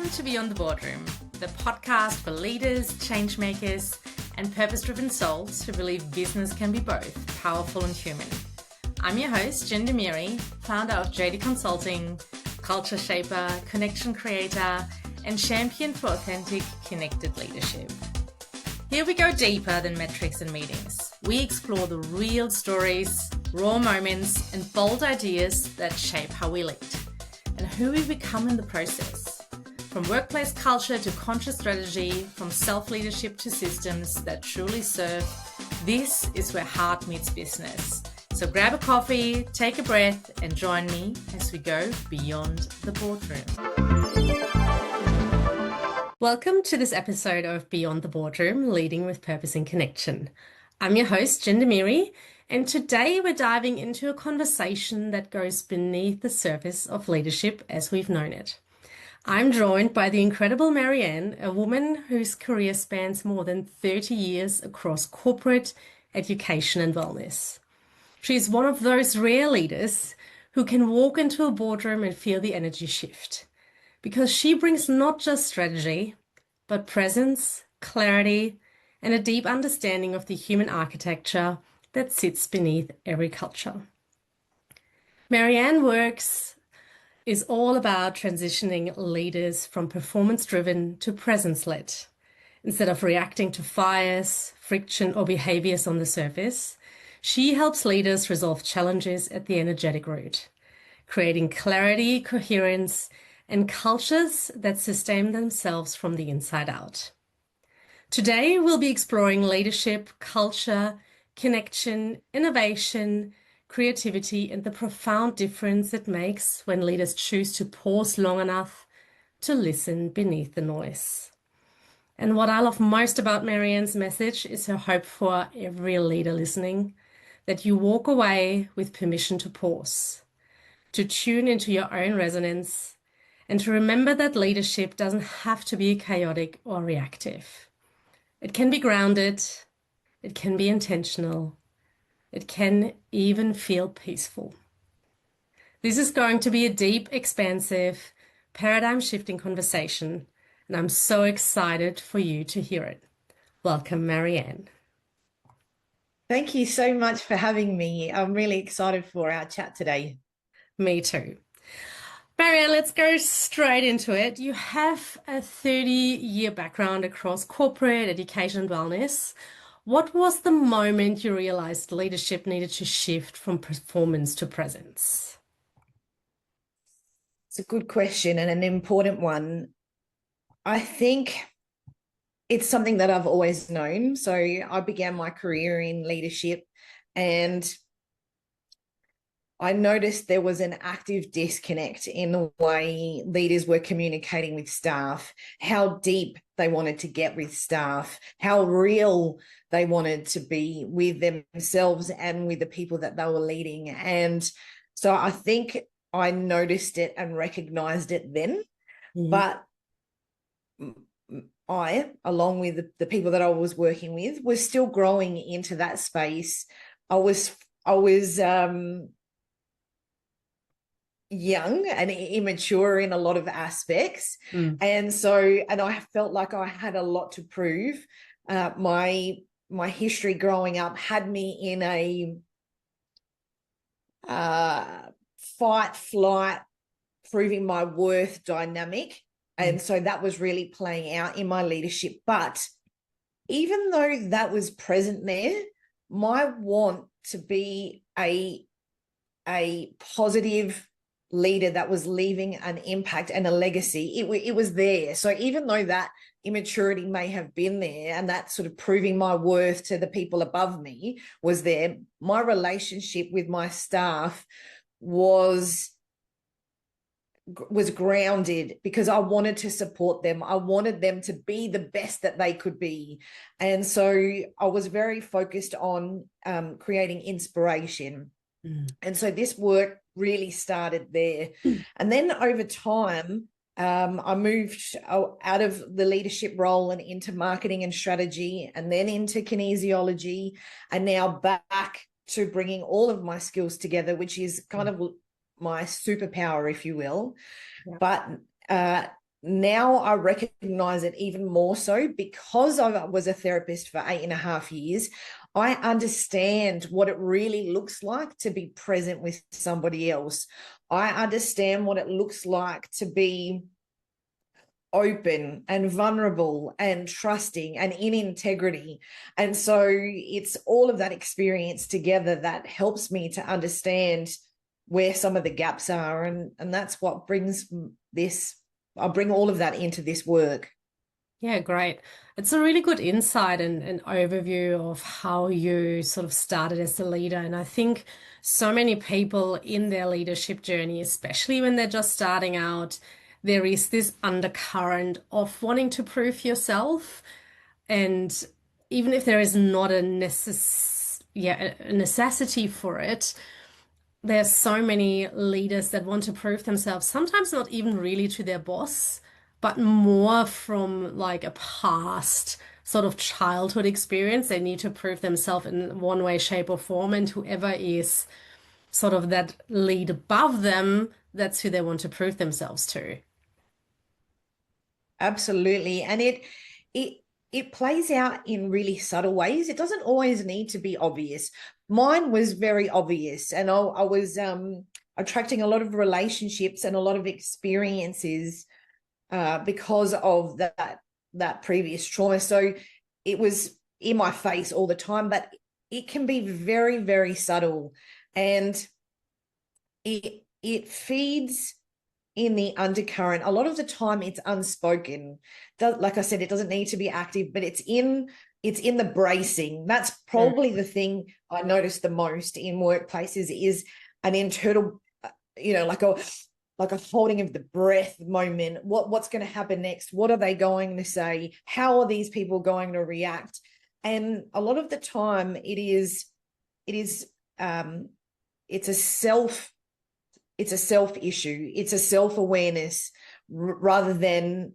Welcome to Beyond the Boardroom, the podcast for leaders, change makers, and purpose-driven souls who believe business can be both powerful and human. I'm your host, Jen Demiri, founder of JD Consulting, culture shaper, connection creator, and champion for authentic, connected leadership. Here we go deeper than metrics and meetings. We explore the real stories, raw moments, and bold ideas that shape how we lead and who we become in the process. From workplace culture to conscious strategy, from self-leadership to systems that truly serve, this is where heart meets business. So grab a coffee, take a breath, and join me as we go beyond the boardroom. Welcome to this episode of Beyond the Boardroom, Leading with Purpose and Connection. I'm your host, Jen Demiri, and today we're diving into a conversation that goes beneath the surface of leadership as we've known it. I'm joined by the incredible Maryanne, a woman whose career spans more than 30 years across corporate, education, and wellness. She's one of those rare leaders who can walk into a boardroom and feel the energy shift, because she brings not just strategy, but presence, clarity, and a deep understanding of the human architecture that sits beneath every culture. Maryanne is all about transitioning leaders from performance-driven to presence-led. Instead of reacting to fires, friction, or behaviors on the surface, she helps leaders resolve challenges at the energetic root, creating clarity, coherence, and cultures that sustain themselves from the inside out. Today, we'll be exploring leadership, culture, connection, innovation, creativity, and the profound difference it makes when leaders choose to pause long enough to listen beneath the noise. And what I love most about Maryanne's message is her hope for every leader listening, that you walk away with permission to pause, to tune into your own resonance, and to remember that leadership doesn't have to be chaotic or reactive. It can be grounded, it can be intentional, it can even feel peaceful. This is going to be a deep, expansive, paradigm-shifting conversation, and I'm so excited for you to hear it. Welcome, Maryanne. Thank you so much for having me. I'm really excited for our chat today. Me too. Maryanne, let's go straight into it. You have a 30-year background across corporate, education, and wellness. What was the moment you realized leadership needed to shift from performance to presence? It's a good question and an important one. I think it's something that I've always known. So I began my career in leadership and I noticed there was an active disconnect in the way leaders were communicating with staff, how deep they wanted to get with staff, how real they wanted to be with themselves and with the people that they were leading. And so I think I noticed it and recognized it then. Mm-hmm. But I, along with the people that I was working with, was still growing into that space. I was young and immature in a lot of aspects. And I felt like I had a lot to prove. My history growing up had me in a fight, flight, proving my worth dynamic. And so that was really playing out in my leadership. But even though that was present there, my want to be a positive leader that was leaving an impact and a legacy, it was there. So even though that immaturity may have been there and that sort of proving my worth to the people above me was there, my relationship with my staff was grounded because I wanted to support them. I wanted them to be the best that they could be. And so I was very focused on creating inspiration. And so this work really started there. And then over time, I moved out of the leadership role and into marketing and strategy, and then into kinesiology, and now back to bringing all of my skills together, which is kind of my superpower, if you will. Yeah. But now I recognize it even more so because I was a therapist for 8.5 years. I understand what it really looks like to be present with somebody else. I understand what it looks like to be open and vulnerable and trusting and in integrity. And so it's all of that experience together that helps me to understand where some of the gaps are. And that's what brings this, I bring all of that into this work. Yeah, great. It's a really good insight and overview of how you sort of started as a leader. And I think so many people in their leadership journey, especially when they're just starting out, there is this undercurrent of wanting to prove yourself. And even if there is not a necessity for it, there's so many leaders that want to prove themselves, sometimes not even really to their boss, but more from like a past sort of childhood experience. They need to prove themselves in one way, shape, or form, and whoever is sort of that lead above them, that's who they want to prove themselves to. Absolutely. And it it plays out in really subtle ways. It doesn't always need to be obvious. Mine was very obvious, and I was attracting a lot of relationships and a lot of experiences because of that previous trauma. So it was in my face all the time, but it can be very, very subtle, and it feeds in the undercurrent. A lot of the time it's unspoken. Like I said, it doesn't need to be active, but it's in the bracing. That's Mm. probably the thing I notice the most in workplaces is an internal, like a holding of the breath moment. What's going to happen next? What are they going to say? How are these people going to react? And a lot of the time it is it's a self it's a self issue. It's a self-awareness rather than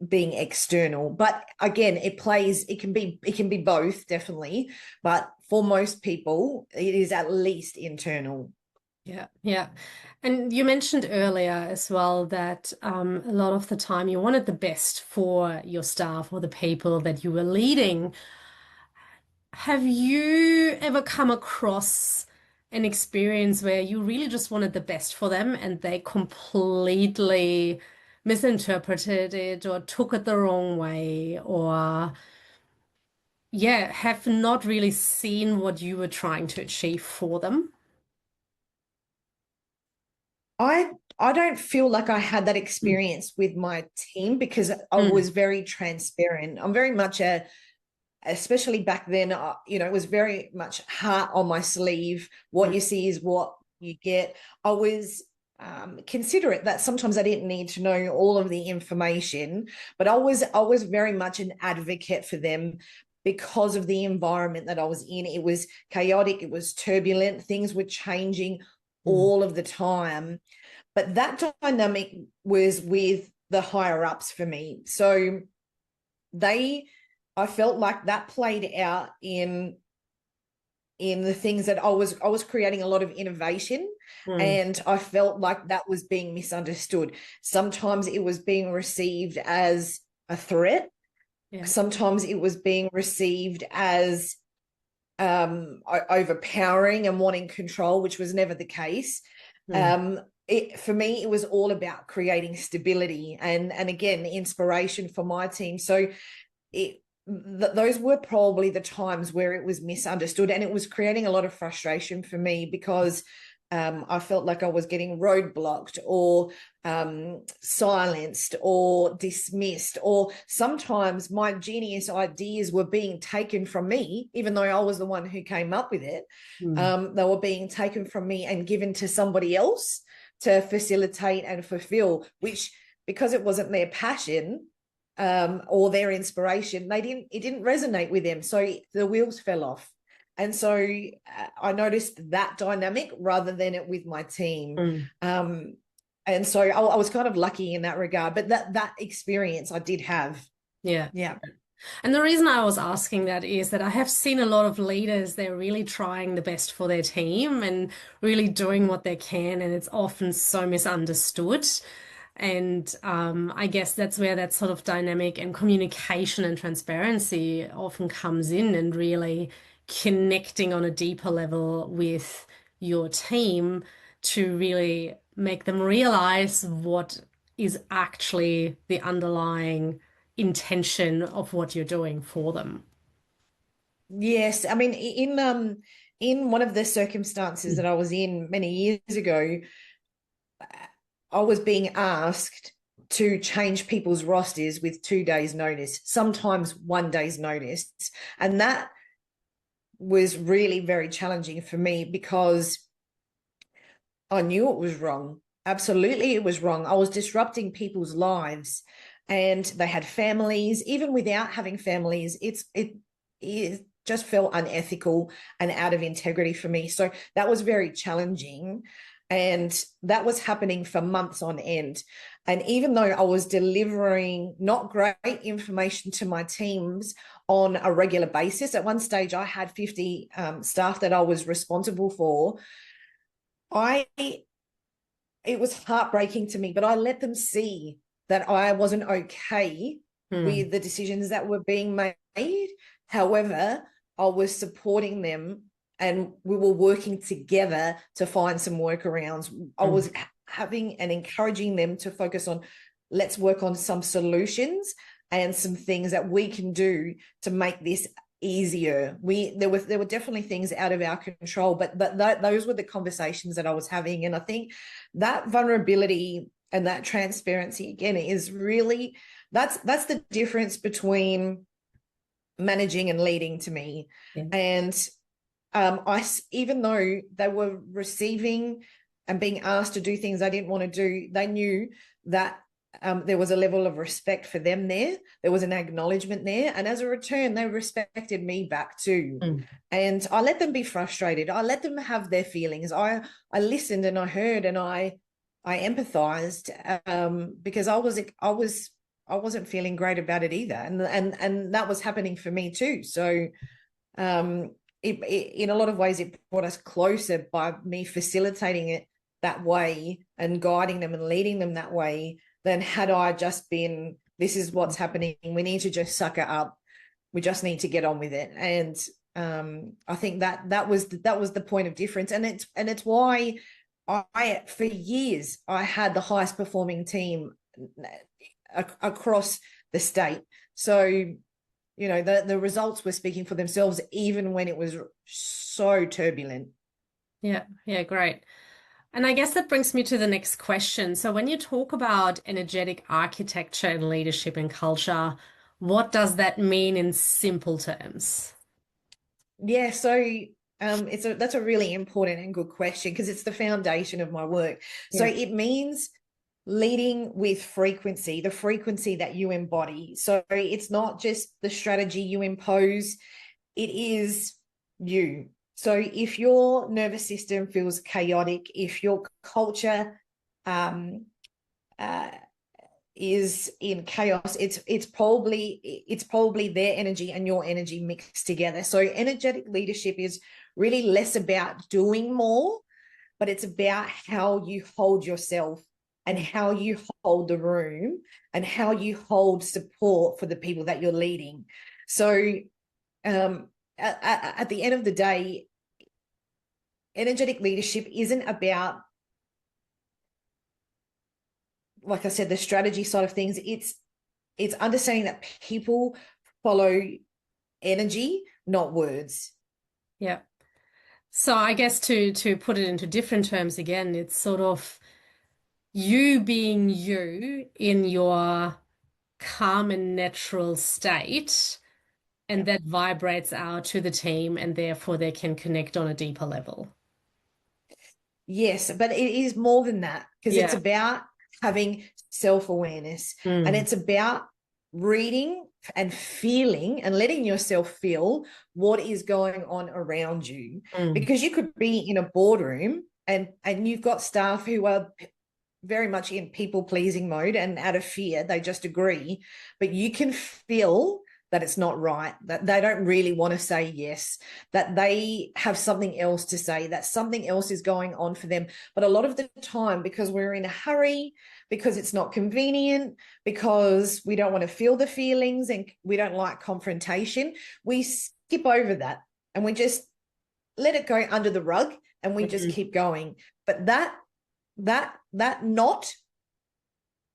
being external. But again, it can be both, definitely. But for most people, it is at least internal. Yeah, yeah. And you mentioned earlier as well that a lot of the time you wanted the best for your staff or the people that you were leading. Have you ever come across an experience where you really just wanted the best for them and they completely misinterpreted it or took it the wrong way or, yeah, have not really seen what you were trying to achieve for them? I I don't feel like I had that Mm. experience with my team because I Mm. was very transparent. I'm very much especially back then, it was very much heart on my sleeve. What Mm. you see is what you get. I was considerate that sometimes I didn't need to know all of the information, but I was very much an advocate for them because of the environment that I was in. It was chaotic, it was turbulent, things were changing Mm. all of the time. But that dynamic was with the higher ups for me. So they I felt like that played out in the things that I was creating a lot of innovation, Mm. and I felt like that was being misunderstood. Sometimes it was being received as a threat. Yeah. Sometimes it was being received as overpowering and wanting control, which was never the case. Mm. For me, it was all about creating stability and again inspiration for my team. So those were probably the times where it was misunderstood, and it was creating a lot of frustration for me because I felt like I was getting roadblocked or silenced or dismissed, or sometimes my genius ideas were being taken from me, even though I was the one who came up with it. Mm. They were being taken from me and given to somebody else to facilitate and fulfill, which, because it wasn't their passion or their inspiration, it didn't resonate with them. So the wheels fell off. And so I noticed that dynamic rather than it with my team. Mm. And so I was kind of lucky in that regard, but that experience I did have. Yeah. Yeah. And the reason I was asking that is that I have seen a lot of leaders, they're really trying the best for their team and really doing what they can, and it's often so misunderstood. And I guess that's where that sort of dynamic and communication and transparency often comes in, and really connecting on a deeper level with your team to really make them realize what is actually the underlying intention of what you're doing for them. Yes, I mean, in one of the circumstances that I was in many years ago, I was being asked to change people's rosters with 2 days' notice, sometimes 1 day's notice. And that was really very challenging for me because I knew it was wrong. Absolutely, it was wrong. I was disrupting people's lives, and they had families. Even without having families, it just felt unethical and out of integrity for me. So that was very challenging. And that was happening for months on end. And even though I was delivering not great information to my teams on a regular basis, at one stage I had 50 staff that I was responsible for. It was heartbreaking to me, but I let them see that I wasn't okay with the decisions that were being made. However, I was supporting them, and we were working together to find some workarounds. I was having and encouraging them to focus on, let's work on some solutions and some things that we can do to make this easier. There were definitely things out of our control, but those were the conversations that I was having. And I think that vulnerability and that transparency, again, is really, that's the difference between managing and leading to me. Yeah. And even though they were receiving and being asked to do things they didn't want to do, they knew that there was a level of respect for them there. There was an acknowledgement there. And as a return, they respected me back too. And I let them be frustrated. I let them have their feelings. I listened and I heard and I empathized because I wasn't feeling great about it either. And that was happening for me too. So in a lot of ways, it brought us closer by me facilitating it that way and guiding them and leading them that way, than had I just been, this is what's happening, we need to just suck it up, we just need to get on with it. And I think that was the point of difference. And it's why I for years I had the highest performing team across the state. So, you know, the results were speaking for themselves, even when it was so turbulent. Yeah, great. And I guess that brings me to the next question. So when you talk about energetic architecture and leadership and culture, what does that mean in simple terms? Yeah, so that's a really important and good question, because it's the foundation of my work. So it means leading with frequency, the frequency that you embody. So it's not just the strategy you impose, it is you. So if your nervous system feels chaotic, if your culture is in chaos, it's probably their energy and your energy mixed together. So energetic leadership is really less about doing more, but it's about how you hold yourself and how you hold the room and how you hold support for the people that you're leading. So at the end of the day, energetic leadership isn't about, like I said, the strategy side of things. It's understanding that people follow energy, not words. Yeah. So I guess to put it into different terms again, it's sort of you being you in your calm and natural state, and that vibrates out to the team, and therefore they can connect on a deeper level. Yes, but it is more than that, because it's about having self-awareness, and it's about reading and feeling and letting yourself feel what is going on around you. Because you could be in a boardroom and you've got staff who are very much in people pleasing mode and out of fear, they just agree, but you can feel that it's not right, that they don't really want to say yes, that they have something else to say, that something else is going on for them. But a lot of the time, because we're in a hurry, because it's not convenient, because we don't want to feel the feelings and we don't like confrontation, we skip over that and we just let it go under the rug and we just keep going. But that knot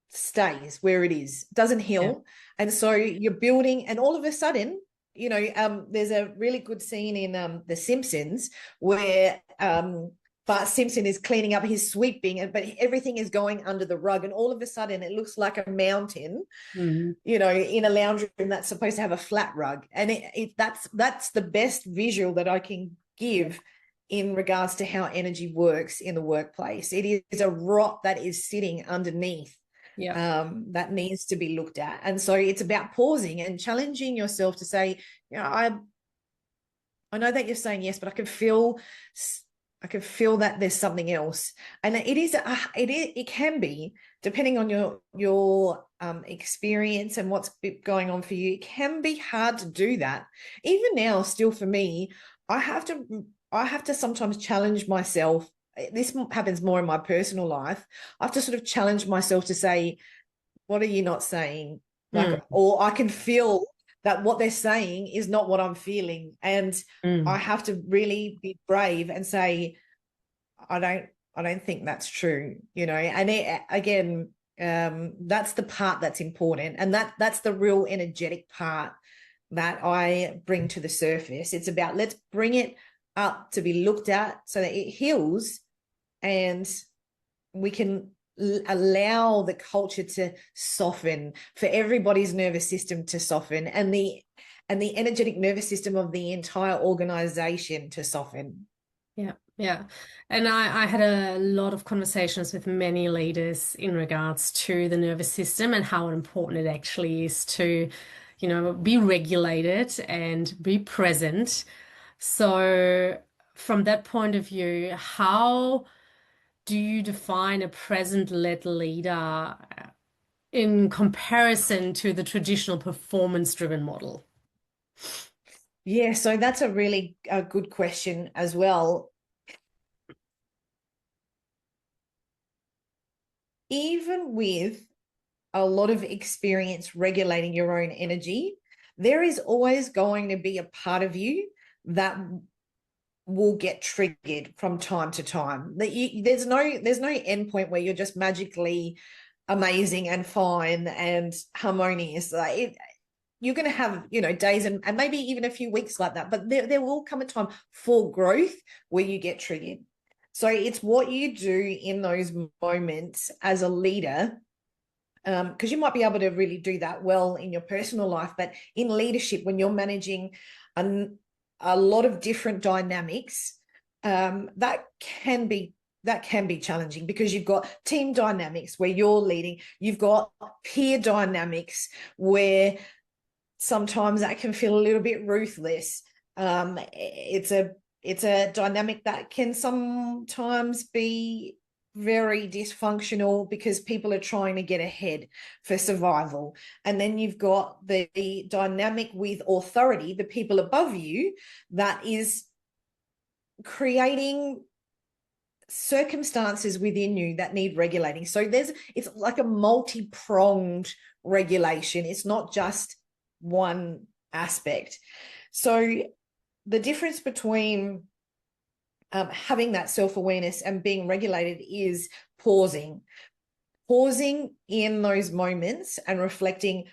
stays where it is, doesn't heal. And so you're building, and all of a sudden, you know, there's a really good scene in The Simpsons where Bart Simpson is cleaning up, he's sweeping, but everything is going under the rug, and all of a sudden it looks like a mountain, you know, in a lounge room that's supposed to have a flat rug. And that's the best visual that I can give in regards to how energy works in the workplace. It is a rot that is sitting underneath. That needs to be looked at. And so it's about pausing and challenging yourself to say, you know, I know that you're saying yes, but I can feel that there's something else. And it can be, depending on your experience and what's going on for you, it can be hard to do that. Even now, still for me, I have to sometimes challenge myself. This happens more in my personal life. I have to sort of challenge myself to say, what are you not saying? Or I can feel that what they're saying is not what I'm feeling. And I have to really be brave and say, I don't think that's true, you know. And again, that's the part that's important. And that's the real energetic part that I bring to the surface. It's about, let's bring it up to be looked at so that it heals, and we can allow the culture to soften, for everybody's nervous system to soften, and the energetic nervous system of the entire organization to soften. Yeah. And I had a lot of conversations with many leaders in regards to the nervous system and how important it actually is to, you know, be regulated and be present. So from that point of view, how do you define a present-led leader in comparison to the traditional performance-driven model? Yeah, so that's a really good question as well. Even with a lot of experience regulating your own energy, there is always going to be a part of you that will get triggered from time to time. There's no end point where you're just magically amazing and fine and harmonious. You're going to have, you know, days and maybe even a few weeks like that, but there will come a time for growth where you get triggered. So it's what you do in those moments as a leader, because you might be able to really do that well in your personal life, but in leadership, when you're managing a lot of different dynamics, that can be challenging, because you've got team dynamics where you're leading, you've got peer dynamics where sometimes that can feel a little bit ruthless. It's a dynamic that can sometimes be very dysfunctional because people are trying to get ahead for survival. And then you've got the dynamic with authority, the people above you, that is creating circumstances within you that need regulating. So it's like a multi-pronged regulation. It's not just one aspect. So the difference between having that self-awareness and being regulated is pausing in those moments and reflecting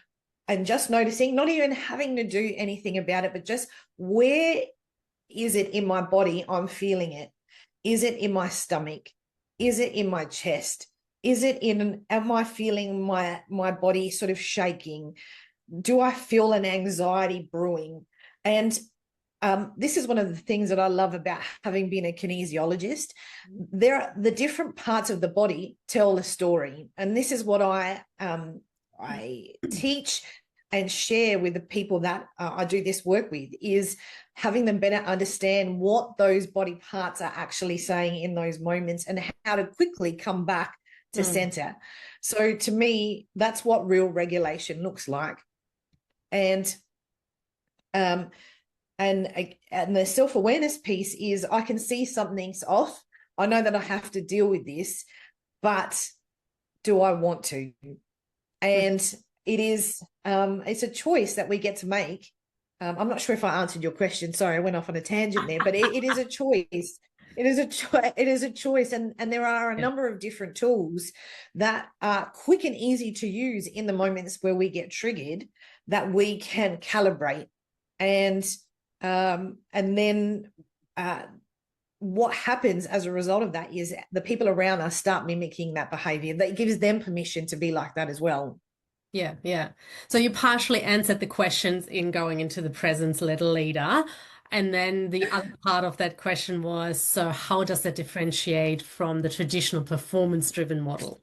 and just noticing, not even having to do anything about it, but just, where is it in my body I'm feeling it? Is it in my stomach? Is it in my chest? Am I feeling my body sort of shaking? Do I feel an anxiety brewing? And this is one of the things that I love about having been a kinesiologist. The different parts of the body tell a story. And this is what I teach and share with the people that I do this work with, is having them better understand what those body parts are actually saying in those moments and how to quickly come back to center. So to me, that's what real regulation looks like. And Um, and the self-awareness piece is I can see something's off. I know that I have to deal with this, but do I want to? And it's a choice that we get to make. I'm not sure if I answered your question. Sorry, I went off on a tangent there, but it is a choice. It is a choice, and there are a number of different tools that are quick and easy to use in the moments where we get triggered that we can calibrate, and then what happens as a result of that is the people around us start mimicking that behavior. That gives them permission to be like that as well. Yeah, yeah. So you partially answered the questions in going into the presence-led leader. And then the other part of that question was, so how does that differentiate from the traditional performance-driven model?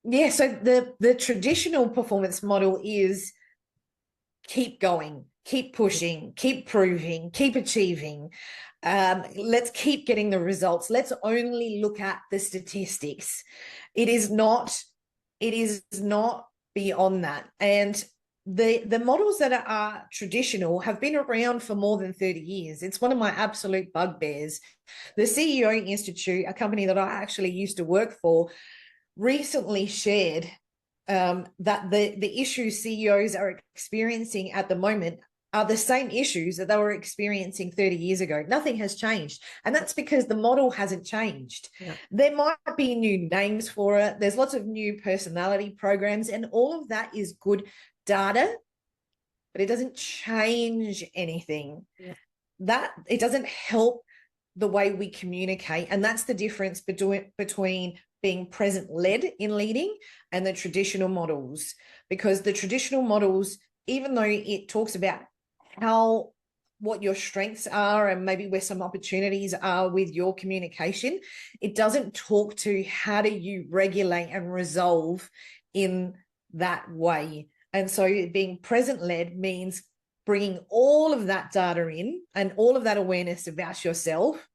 Yeah, so the traditional performance model is keep going, keep pushing, keep proving, keep achieving. Let's keep getting the results. Let's only look at the statistics. It is not beyond that. And the models that are traditional have been around for more than 30 years. It's one of my absolute bugbears. The CEO Institute, a company that I actually used to work for, recently shared that the issues CEOs are experiencing at the moment are the same issues that they were experiencing 30 years ago. Nothing has changed. And that's because the model hasn't changed. Yeah. There might be new names for it. There's lots of new personality programs, and all of that is good data, but it doesn't change anything. Yeah. That it doesn't help the way we communicate. And that's the difference between being present-led in leading and the traditional models. Because the traditional models, even though it talks about what your strengths are and maybe where some opportunities are with your communication, it doesn't talk to how do you regulate and resolve in that way. And so being present-led means bringing all of that data in and all of that awareness about yourself,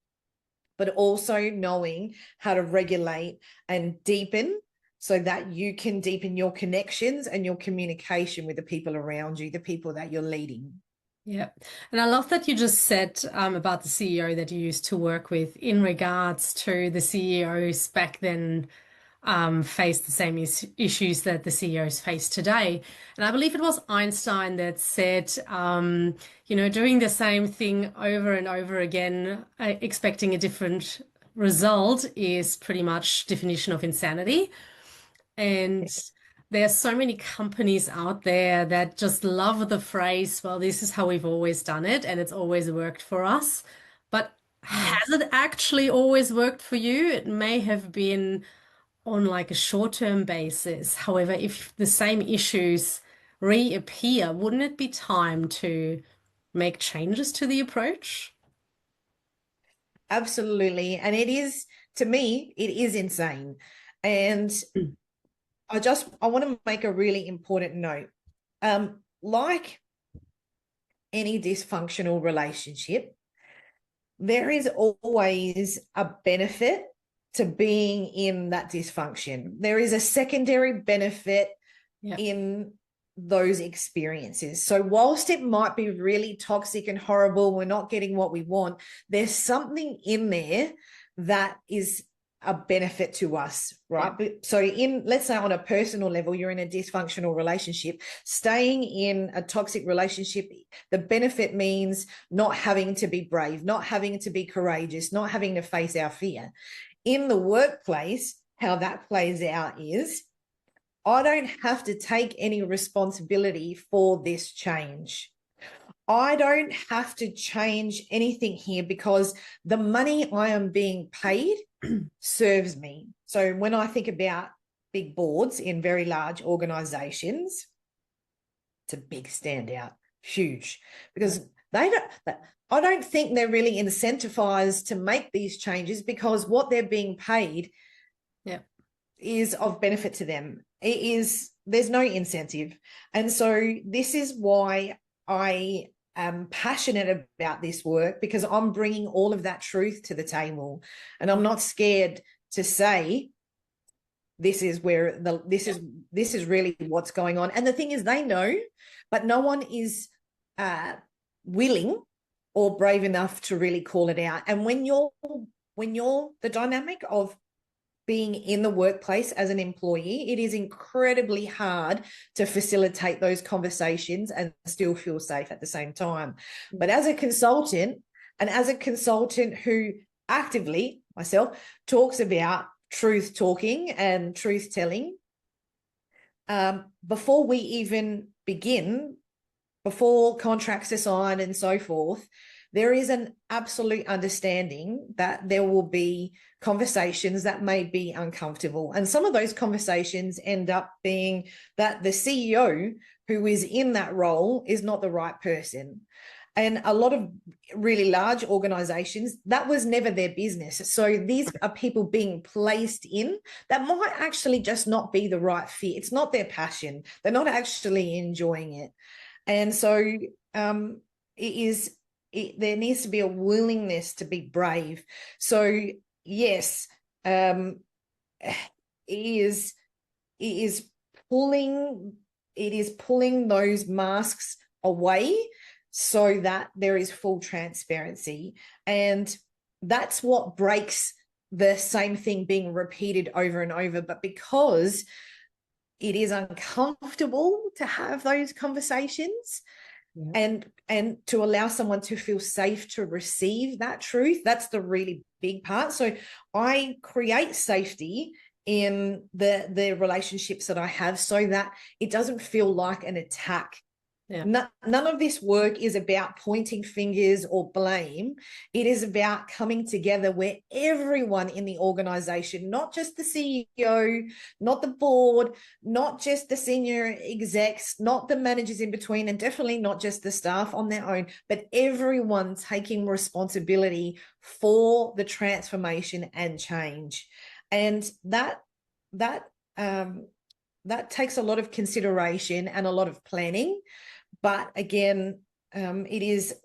but also knowing how to regulate and deepen so that you can deepen your connections and your communication with the people around you, the people that you're leading. Yeah. And I love that you just said about the CEO that you used to work with in regards to the CEOs back then faced the same issues that the CEOs face today. And I believe it was Einstein that said, doing the same thing over and over again, expecting a different result is pretty much definition of insanity. And there are so many companies out there that just love the phrase, well, this is how we've always done it, and it's always worked for us. But has it actually always worked for you? It may have been on like a short-term basis. However, if the same issues reappear, wouldn't it be time to make changes to the approach? Absolutely. And it is, to me, it is insane. And I want to make a really important note. Like any dysfunctional relationship, there is always a benefit to being in that dysfunction. There is a secondary benefit in those experiences. So whilst it might be really toxic and horrible, we're not getting what we want, there's something in there that is a benefit to us, right? Yeah. So let's say on a personal level, you're in a dysfunctional relationship, staying in a toxic relationship, the benefit means not having to be brave, not having to be courageous, not having to face our fear. In the workplace, how that plays out is I don't have to take any responsibility for this change. I don't have to change anything here because the money I am being paid serves me. So when I think about big boards in very large organizations, it's a big standout, huge, because I don't think they're really incentivized to make these changes because what they're being paid is of benefit to them. There's no incentive. And so this is why I am passionate about this work, because I'm bringing all of that truth to the table, and I'm not scared to say this is really what's going on. And the thing is, they know, but no one is willing or brave enough to really call it out. And when you're the dynamic of being in the workplace as an employee, it is incredibly hard to facilitate those conversations and still feel safe at the same time. But as a consultant, and as a consultant who actively, myself, talks about truth talking and truth telling, before we even begin, before contracts are signed and so forth, there is an absolute understanding that there will be conversations that may be uncomfortable. And some of those conversations end up being that the CEO who is in that role is not the right person. And a lot of really large organizations, that was never their business. So these are people being placed in that might actually just not be the right fit. It's not their passion. They're not actually enjoying it. And so there needs to be a willingness to be brave. So yes, it is pulling those masks away so that there is full transparency. And that's what breaks the same thing being repeated over and over. But because it is uncomfortable to have those conversations, yeah, and to allow someone to feel safe to receive that truth, that's the really big part. So I create safety in the relationships that I have so that it doesn't feel like an attack. Yeah. None of this work is about pointing fingers or blame. It is about coming together where everyone in the organization, not just the CEO, not the board, not just the senior execs, not the managers in between, and definitely not just the staff on their own, but everyone taking responsibility for the transformation and change. And that takes a lot of consideration and a lot of planning. But again, it is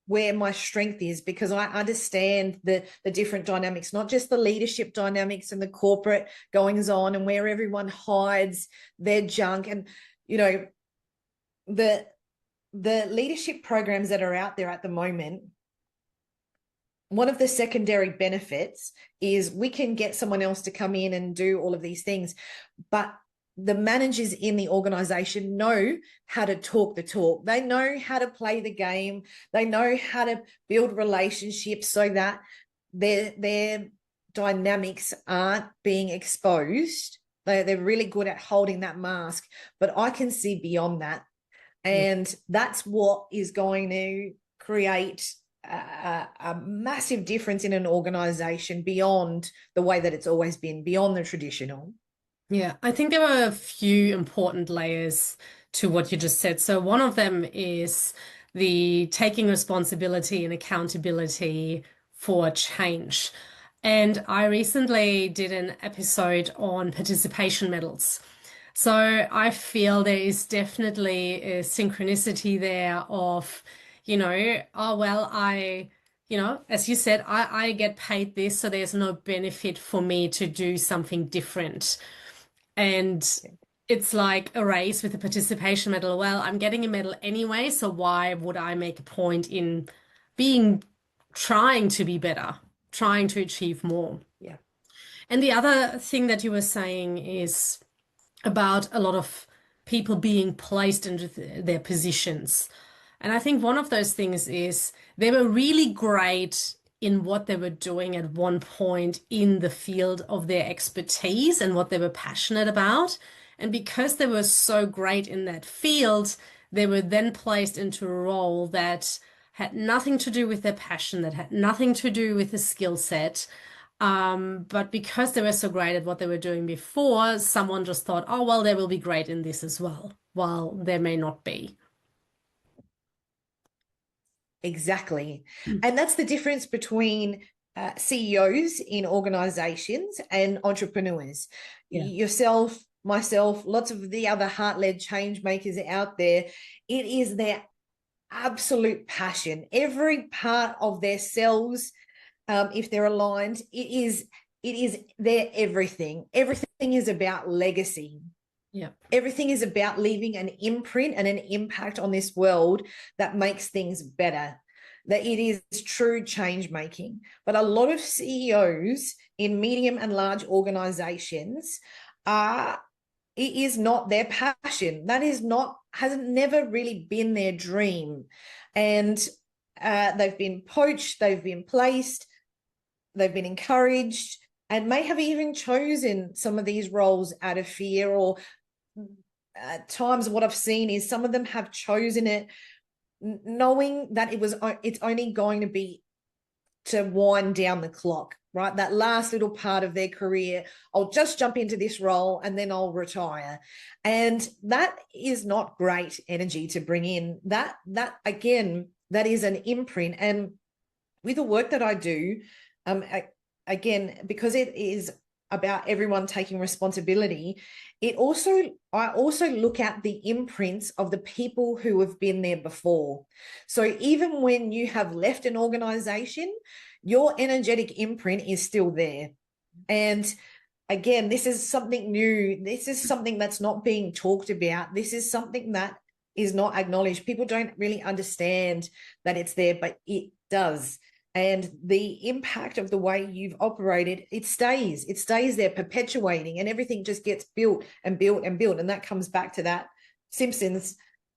where my strength is, because I understand the different dynamics, not just the leadership dynamics and the corporate goings on and where everyone hides their junk. And, you know, the leadership programs that are out there at the moment, one of the secondary benefits is we can get someone else to come in and do all of these things. But the managers in the organization know how to talk the talk. They know how to play the game. They know how to build relationships so that their dynamics aren't being exposed. They're really good at holding that mask, but I can see beyond that. And that's what is going to create a massive difference in an organization beyond the way that it's always been, beyond the traditional. Yeah, I think there are a few important layers to what you just said. So one of them is the taking responsibility and accountability for change. And I recently did an episode on participation medals. So I feel there is definitely a synchronicity there of, oh, well, as you said, I get paid this, so there's no benefit for me to do something different. And it's like a race with a participation medal. Well, I'm getting a medal anyway, so why would I make a point in trying to be better, trying to achieve more? Yeah. And the other thing that you were saying is about a lot of people being placed into their positions. And I think one of those things is they were really great in what they were doing at one point in the field of their expertise and what they were passionate about. And because they were so great in that field, they were then placed into a role that had nothing to do with their passion, that had nothing to do with the skill set. But because they were so great at what they were doing before, someone just thought, oh, well, they will be great in this as well, while they may not be. Exactly. And that's the difference between CEOs in organizations and entrepreneurs. Yeah. Yourself, myself, lots of the other heart-led change makers out there, it is their absolute passion. Every part of their cells, if they're aligned, it is their everything. Everything is about legacy. Yeah. Everything is about leaving an imprint and an impact on this world that makes things better, that it is true change making. But a lot of CEOs in medium and large organizations are, it is not their passion. That is not, hasn't never really been their dream. And they've been poached, they've been placed, they've been encouraged, and may have even chosen some of these roles out of fear, or at times what I've seen is some of them have chosen it knowing that it's only going to be to wind down the clock, right? That last little part of their career, I'll just jump into this role and then I'll retire. And that is not great energy to bring in. That again, that is an imprint. And with the work that I do, again, because it is about everyone taking responsibility, I also look at the imprints of the people who have been there before. So even when you have left an organization, your energetic imprint is still there. And again, this is something new. This is something that's not being talked about. This is something that is not acknowledged. People don't really understand that it's there, but it does. And the impact of the way you've operated, it stays there perpetuating, and everything just gets built and built and built. And that comes back to that Simpsons,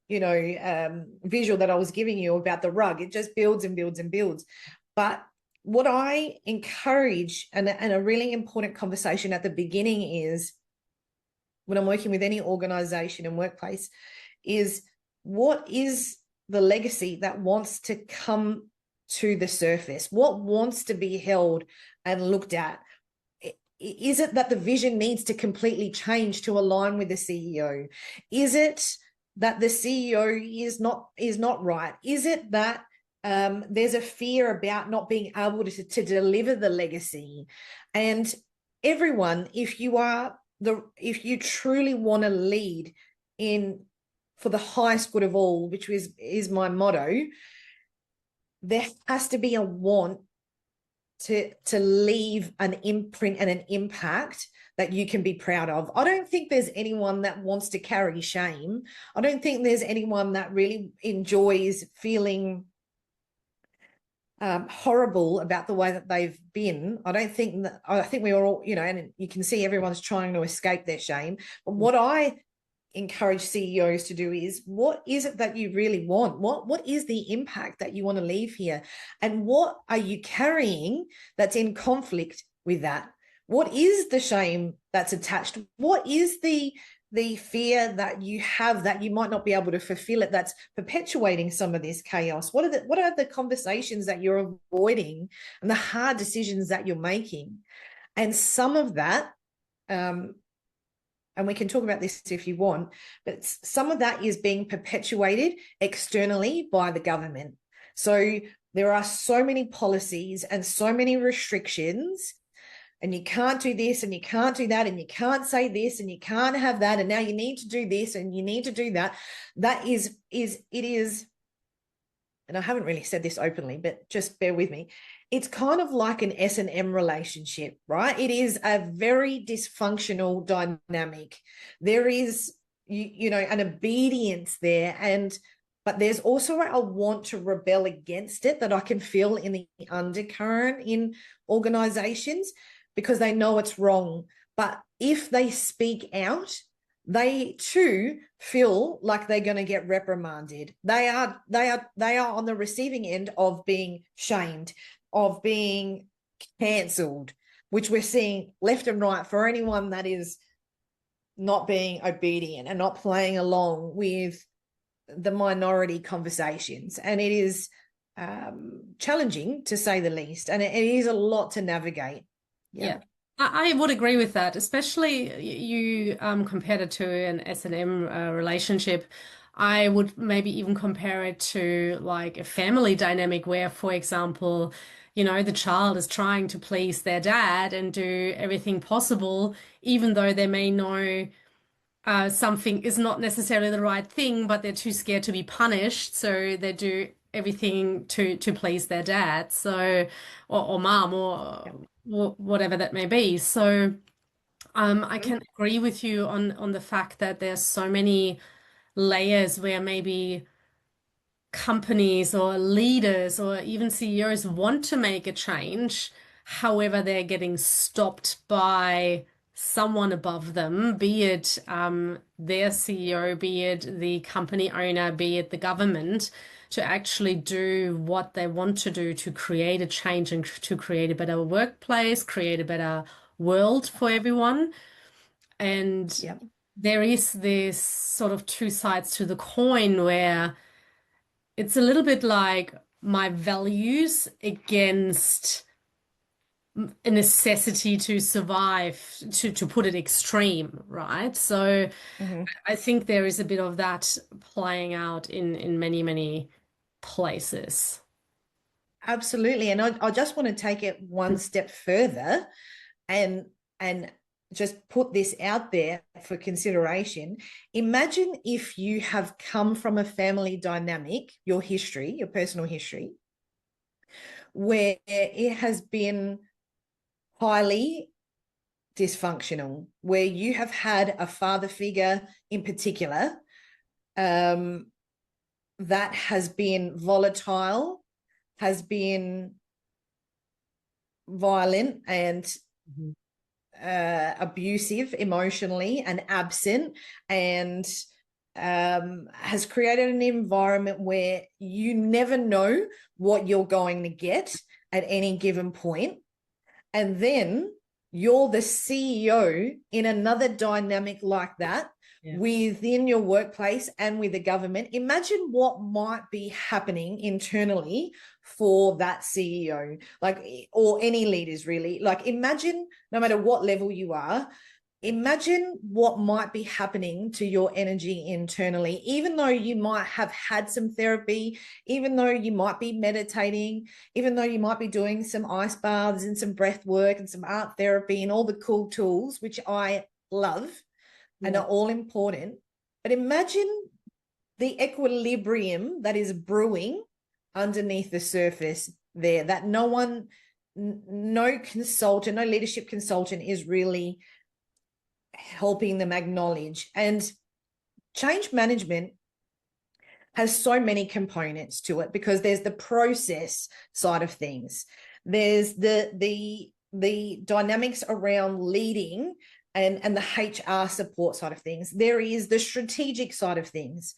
visual that I was giving you about the rug. It just builds and builds and builds. But what I encourage, and a really important conversation at the beginning is, when I'm working with any organization and workplace, is what is the legacy that wants to come to the surface? What wants to be held and looked at? Is it that the vision needs to completely change to align with the CEO? Is it that the CEO is not right? Is it that there's a fear about not being able to deliver the legacy? And everyone, if you truly want to lead for the highest good of all, which is my motto, there has to be a want to leave an imprint and an impact that you can be proud of. I don't think there's anyone that wants to carry shame. I don't think there's anyone that really enjoys feeling horrible about the way that they've been. I think we are all, and you can see everyone's trying to escape their shame. But what I encourage CEOs to do is, what is it that you really want? What is the impact that you want to leave here? And what are you carrying that's in conflict with that? What is the shame that's attached? What is the fear that you have that you might not be able to fulfill it, that's perpetuating some of this chaos? What are the conversations that you're avoiding and the hard decisions that you're making? And some of that, and we can talk about this if you want, but some of that is being perpetuated externally by the government. So there are so many policies and so many restrictions, and you can't do this and you can't do that, and you can't say this and you can't have that, and now you need to do this and you need to do that. That is, and I haven't really said this openly, but just bear with me. It's kind of like an S&M relationship, right? It is a very dysfunctional dynamic. There is, an obedience there, but there's also a want to rebel against it that I can feel in the undercurrent in organizations, because they know it's wrong. But if they speak out, they too feel like they're going to get reprimanded. They are on the receiving end of being shamed, of being cancelled, which we're seeing left and right for anyone that is not being obedient and not playing along with the minority conversations. And it is challenging, to say the least, and it is a lot to navigate. Yeah. I would agree with that, especially you compared it to an S&M relationship. I would maybe even compare it to like a family dynamic where, for example, the child is trying to please their dad and do everything possible, even though they may know something is not necessarily the right thing, but they're too scared to be punished, so they do everything to please their dad, so or mom or whatever that may be. So I can agree with you on the fact that there's so many layers where maybe companies or leaders or even CEOs want to make a change. However, they're getting stopped by someone above them, be it their CEO, be it the company owner, be it the government, to actually do what they want to do to create a change and to create a better workplace, create a better world for everyone. And Yeah. there is this sort of two sides to the coin where it's a little bit like my values against a necessity to survive, to put it extreme, right? So Mhm. I think there is a bit of that playing out in many, many places. Absolutely. And I just want to take it one step further and and just put this out there for consideration. Imagine if you have come from a family dynamic, your history, your personal history, where it has been highly dysfunctional, where you have had a father figure in particular um, that has been volatile, has been violent and Mhm. abusive emotionally and absent, and has created an environment where you never know what you're going to get at any given point. And then you're the CEO in another dynamic like that Yeah. within your workplace and with the government. Imagine what might be happening internally for that CEO, like, or any leaders really. Like, imagine no matter what level you are, imagine what might be happening to your energy internally, even though you might have had some therapy, even though you might be meditating, even though you might be doing some ice baths and some breath work and some art therapy and all the cool tools, which I love and Yeah. are all important. But imagine the equilibrium that is brewing underneath the surface there, that no one, no consultant, no leadership consultant is really helping them acknowledge. And change management has so many components to it, because there's the process side of things, there's the dynamics around leading and the HR support side of things, there is the strategic side of things.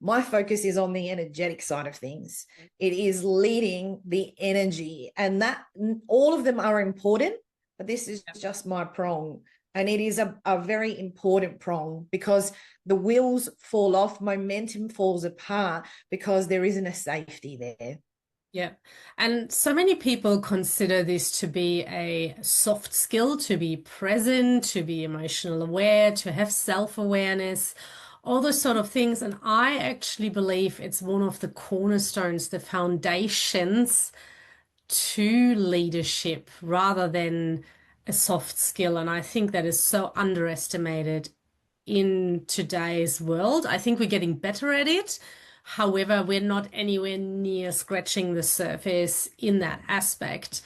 My focus is on the energetic side of things. It is leading the energy, and that all of them are important, but this is just my prong. And it is a very important prong, because the wheels fall off, momentum falls apart, because there isn't a safety there. Yeah. And so many people consider this to be a soft skill, to be present, to be emotional aware, to have self-awareness, all those sort of things. And I actually believe it's one of the cornerstones, the foundations to leadership rather than a soft skill. And I think that is so underestimated in today's world. I think we're getting better at it. However, we're not anywhere near scratching the surface in that aspect.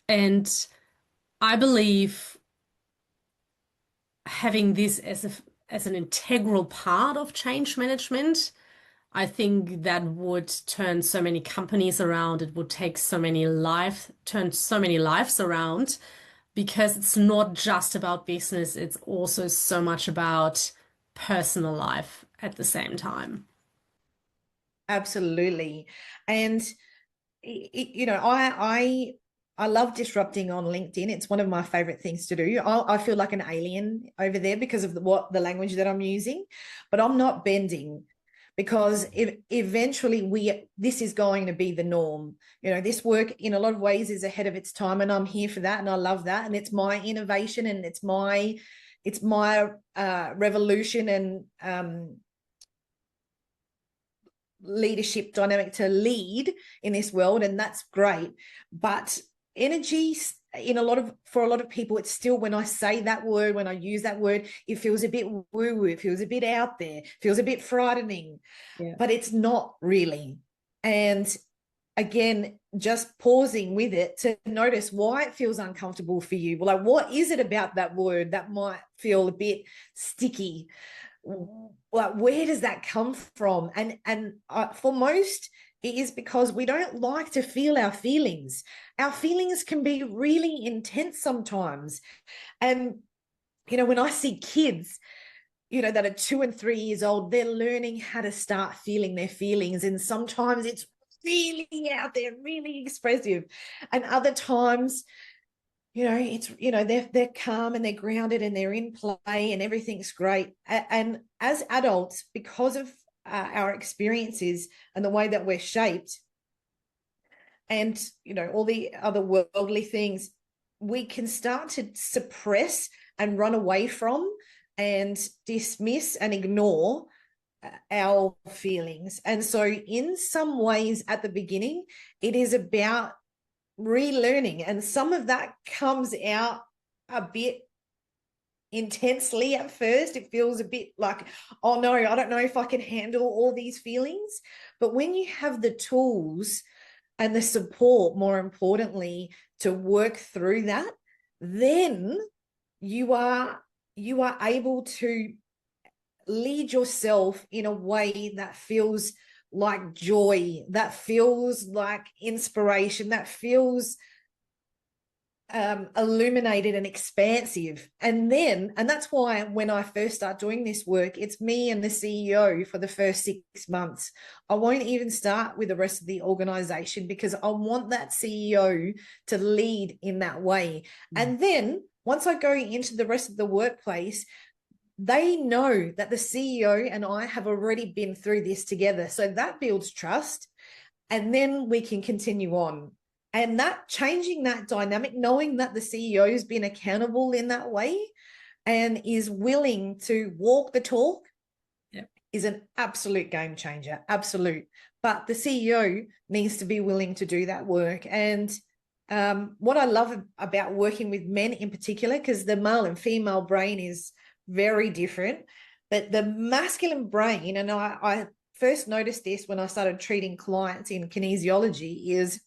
And I believe having this as an integral part of change management, I think that would turn so many companies around. It would take turn so many lives around, because it's not just about business, it's also so much about personal life at the same time. Absolutely. And I love disrupting on LinkedIn. It's one of my favorite things to do. I feel like an alien over there because of the language that I'm using, but I'm not bending, because if eventually this is going to be the norm. This work in a lot of ways is ahead of its time, and I'm here for that, and I love that, and it's my innovation, and it's my revolution and leadership dynamic to lead in this world, and that's great. But energy, for a lot of people, it's still, when I say that word, when I use that word, it feels a bit woo-woo, it feels a bit out there, feels a bit frightening. Yeah. But it's not really. And again, just pausing with it to notice why it feels uncomfortable for you. Well, like, what is it about that word that might feel a bit sticky? Like, where does that come from? And for most, it is because we don't like to feel our feelings. Our feelings can be really intense sometimes. And, when I see kids, that are 2 and 3 years old, they're learning how to start feeling their feelings. And sometimes it's really out there, really expressive. And other times, it's, they're calm and they're grounded and they're in play and everything's great. And as adults, because of our experiences and the way that we're shaped and, all the other worldly things, we can start to suppress and run away from and dismiss and ignore our feelings. And so in some ways at the beginning, it is about relearning. And some of that comes out a bit intensely at first. It feels a bit like, oh no, I don't know if I can handle all these feelings. But when you have the tools and the support, more importantly, to work through that, then you are able to lead yourself in a way that feels like joy, that feels like inspiration, that feels illuminated and expansive. And that's why when I first start doing this work, it's me and the CEO for the first 6 months. I won't even start with the rest of the organization because I want that CEO to lead in that way. And then once I go into the rest of the workplace, they know that the CEO and I have already been through this together. So that builds trust. And then we can continue on. And that changing that dynamic, knowing that the CEO has been accountable in that way and is willing to walk the talk, is an absolute game changer. Absolute. But the CEO needs to be willing to do that work. And what I love about working with men in particular, because the male and female brain is very different, but the masculine brain, and I first noticed this when I started treating clients in kinesiology, is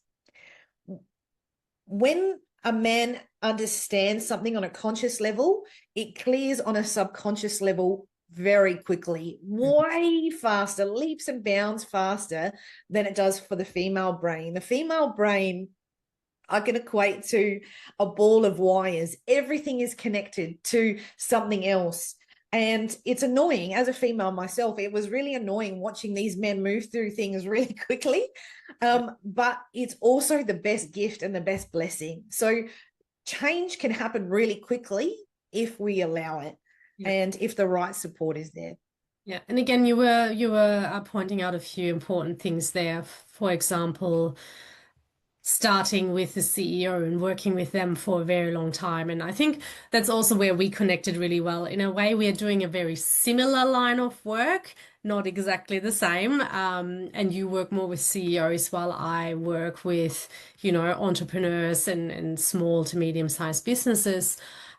when a man understands something on a conscious level, it clears on a subconscious level very quickly, way faster, leaps and bounds faster than it does for the female brain. The female brain, I can equate to a ball of wires. Everything is connected to something else. And it's annoying. As a female myself, it was really annoying watching these men move through things really quickly. But it's also the best gift and the best blessing. So change can happen really quickly if we allow it and if the right support is there. Yeah, and again, you were pointing out a few important things there. For example, starting with the CEO and working with them for a very long time. And I think that's also where we connected really well. In a way, we are doing a very similar line of work, not exactly the same. And you work more with CEOs while I work with, entrepreneurs and small to medium-sized businesses.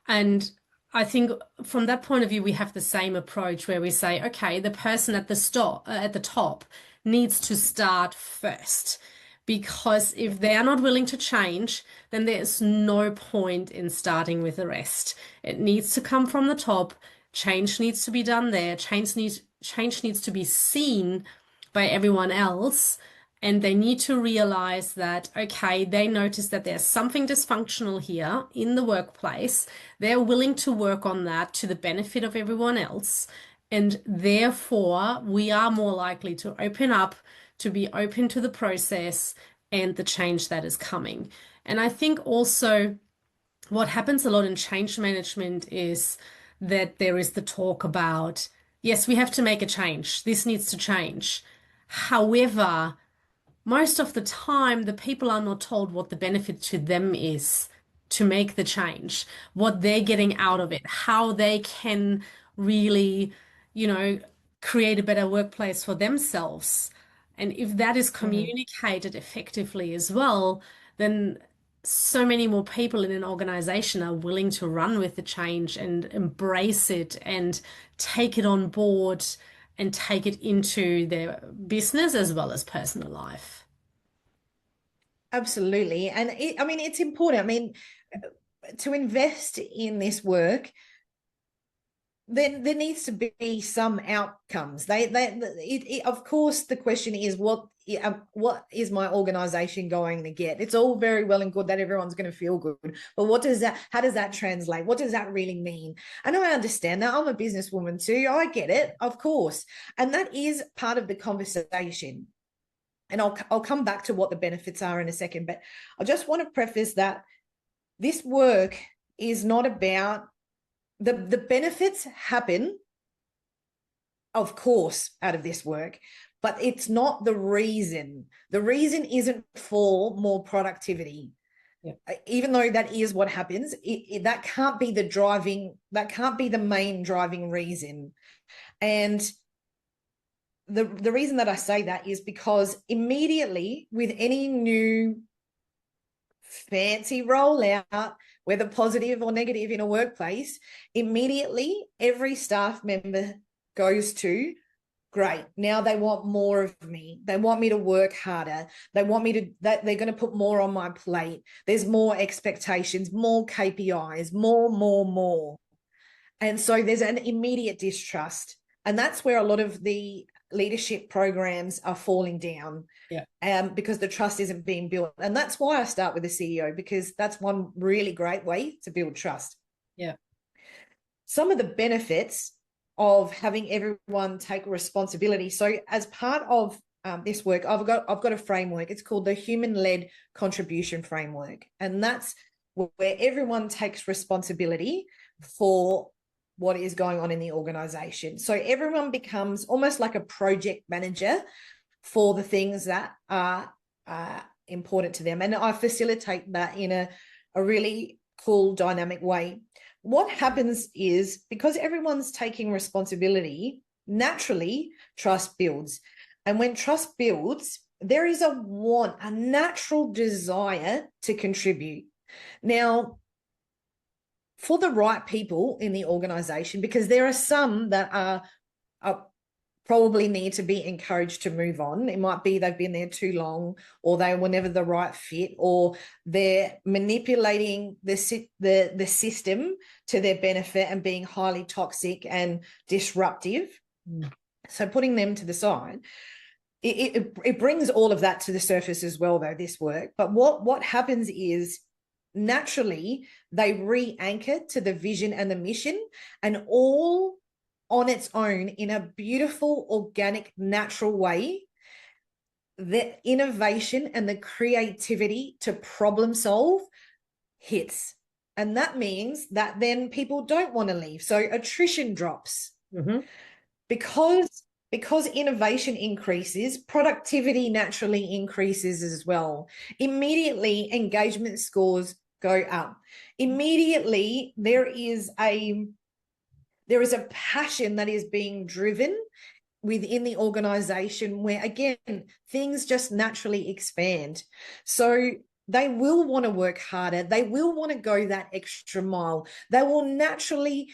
And I think from that point of view, we have the same approach where we say, okay, the person at the top needs to start first. Because if they are not willing to change, then there's no point in starting with the rest. It needs to come from the top. Change needs to be done there. Change needs to be seen by everyone else. And they need to realize that, okay, they notice that there's something dysfunctional here in the workplace. They're willing to work on that to the benefit of everyone else. And therefore, we are more likely to open up, to be open to the process and the change that is coming. And I think also what happens a lot in change management is that there is the talk about, yes, we have to make a change. This needs to change. However, most of the time, the people are not told what the benefit to them is to make the change, what they're getting out of it, how they can really, create a better workplace for themselves. And if that is communicated effectively as well, then so many more people in an organization are willing to run with the change and embrace it and take it on board and take it into their business as well as personal life. Absolutely. And I mean, it's important. I mean, to invest in this work, then there needs to be some outcomes. Of course, the question is what is my organization going to get? It's all very well and good that everyone's going to feel good, but how does that translate? What does that really mean? I know, I understand that. I'm a businesswoman too. I get it, of course. And that is part of the conversation. And I'll come back to what the benefits are in a second, but I just want to preface that this work is not about the benefits happen, of course, out of this work, but it's not the reason. The reason isn't for more productivity. Yeah. Even though that is what happens, that can't be the main driving reason. And the reason that I say that is because immediately with any new fancy rollout, whether positive or negative in a workplace, immediately every staff member goes to, great, now they want more of me. They want me to work harder. They want me to, they're going to put more on my plate. There's more expectations, more KPIs, more. And so there's an immediate distrust. And that's where a lot of the leadership programs are falling down. Yeah. Because the trust isn't being built. And that's why I start with the CEO, because that's one really great way to build trust. Yeah. Some of the benefits of having everyone take responsibility. So as part of this work, I've got a framework. It's called the Human-Led Contribution Framework. And that's where everyone takes responsibility for what is going on in the organization. So everyone becomes almost like a project manager for the things that are important to them. And I facilitate that in a really cool, dynamic way. What happens is, because everyone's taking responsibility, naturally trust builds. And when trust builds, there is a natural desire to contribute. Now, for the right people in the organization, because there are some that are probably need to be encouraged to move on. It might be they've been there too long, or they were never the right fit, or they're manipulating the system to their benefit and being highly toxic and disruptive. So putting them to the side, it brings all of that to the surface as well, though, this work. But what happens is, naturally, they re-anchor to the vision and the mission, and all on its own, in a beautiful, organic, natural way, the innovation and the creativity to problem solve hits. And that means that then people don't want to leave. So attrition drops. Mm-hmm. Because innovation increases, productivity naturally increases as well. Immediately, engagement scores go up. Immediately, there is a passion that is being driven within the organization, where, again, things just naturally expand. So they will want to work harder. They will want to go that extra mile. They will naturally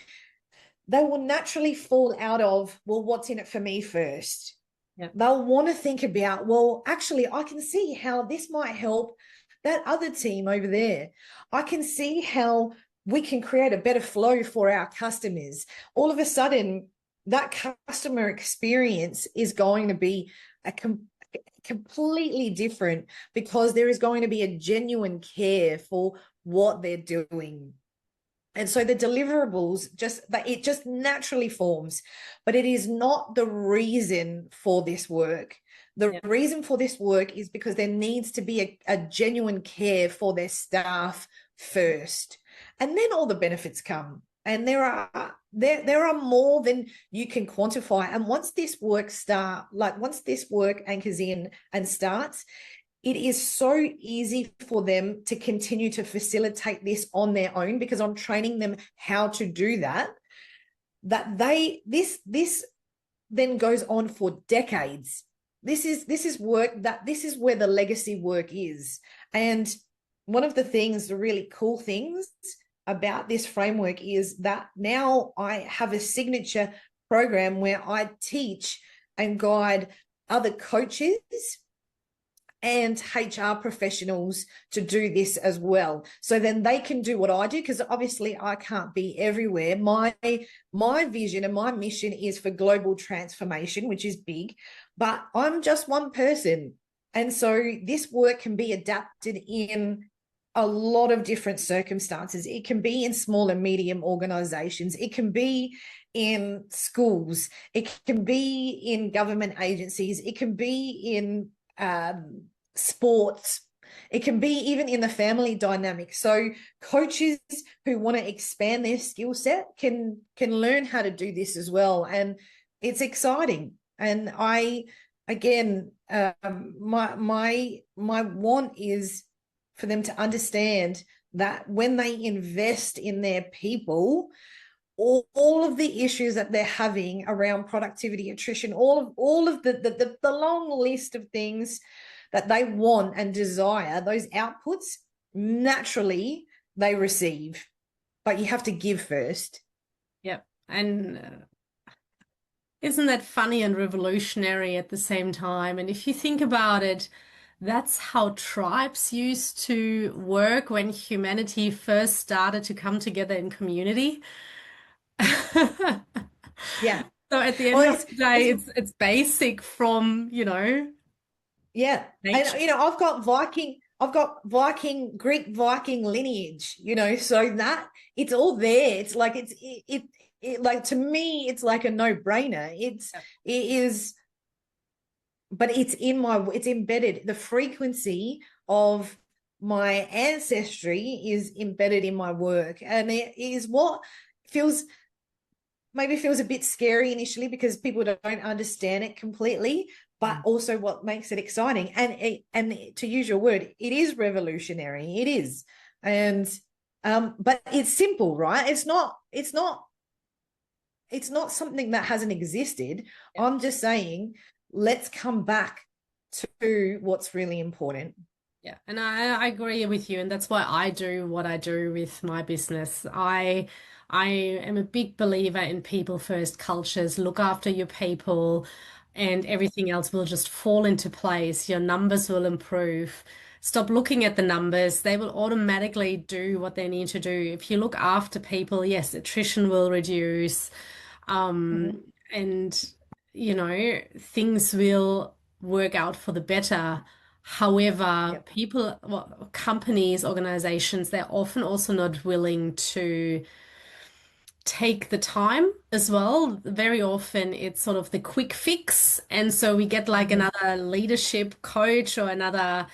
fall out of, well, what's in it for me first? Yep. They'll want to think about, well, actually, I can see how this might help that other team over there. I can see how we can create a better flow for our customers. All of a sudden, that customer experience is going to be completely different, because there is going to be a genuine care for what they're doing. And so the deliverables, it just naturally forms, but it is not the reason for this work. The reason for this work is because there needs to be a genuine care for their staff first. And then all the benefits come. And there are more than you can quantify. And once this work anchors in and starts, it is so easy for them to continue to facilitate this on their own, because I'm training them how to do that. This then goes on for decades. This is work this is where the legacy work is. And one of the really cool things about this framework is that now I have a signature program where I teach and guide other coaches and HR professionals to do this as well. So then they can do what I do, because obviously I can't be everywhere. My vision and my mission is for global transformation, which is big, but I'm just one person. And so this work can be adapted in a lot of different circumstances. It can be in small and medium organizations. It can be in schools. It can be in government agencies. It can be in sports. It can be even in the family dynamic. So coaches who want to expand their skill set can learn how to do this as well. And it's exciting. And my want is for them to understand that when they invest in their people, all of the issues that they're having around productivity, attrition, all of the long list of things that they want and desire, those outputs, naturally they receive. But you have to give first. Yep. And isn't that funny and revolutionary at the same time? And if you think about it, that's how tribes used to work when humanity first started to come together in community. Yeah. So at the end Well, of the day, it's basic from, yeah. nature. And I've got Viking, Greek Viking lineage, so that it's all there. It's like it like, to me, it's like a no-brainer. It is, but it's embedded. The frequency of my ancestry is embedded in my work. And it is what maybe feels a bit scary initially because people don't understand it completely, but also what makes it exciting. And to use your word, it is revolutionary. It is. And but it's simple, right? It's not something that hasn't existed. Yeah. I'm just saying, let's come back to what's really important. Yeah, and I agree with you, and that's why I do what I do with my business. I am a big believer in people first cultures. Look after your people, and everything else will just fall into place. Your numbers will improve. Stop looking at the numbers. They will automatically do what they need to do. If you look after people, yes, attrition will reduce. Mhm. And things will work out for the better. However, Yep. people, well, companies, organizations, they're often also not willing to take the time as well. Very often it's sort of the quick fix. And so we get like Mhm. another leadership coach or another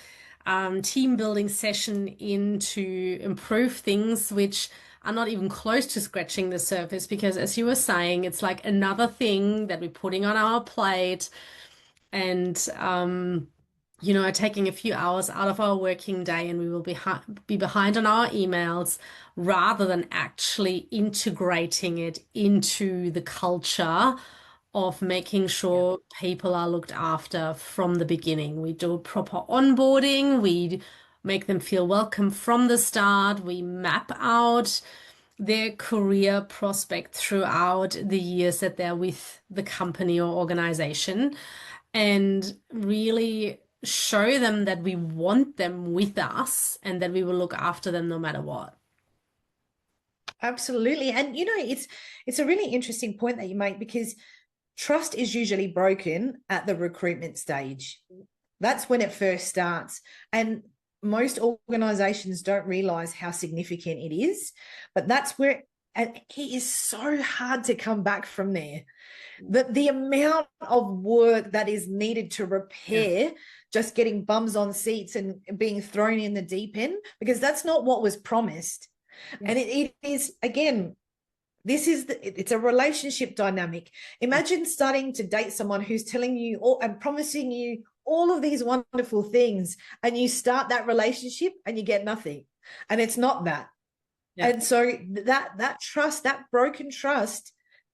team building session in to improve things, which are not even close to scratching the surface. Because as you were saying, it's like another thing that we're putting on our plate. And taking a few hours out of our working day, and we will be behind on our emails rather than actually integrating it into the culture of making Yeah. sure people are looked after from the beginning. We do proper onboarding, we make them feel welcome from the start, we map out their career prospect throughout the years that they're with the company or organization, and really show them that we want them with us and that we will look after them no matter what. Absolutely. And it's a really interesting point that you make, because trust is usually broken at the recruitment stage. That's when it first starts. And most organizations don't realize how significant it is, but that's where, and it is so hard to come back from there. The amount of work that is needed to Yeah. repair just getting bums on seats and being thrown in the deep end, because that's not what was promised. Yeah. And it is, again, it's a relationship dynamic. Imagine starting to date someone who's telling you and promising you all of these wonderful things, and you start that relationship and you get nothing. And it's not that. Yeah. And so that trust, that broken trust,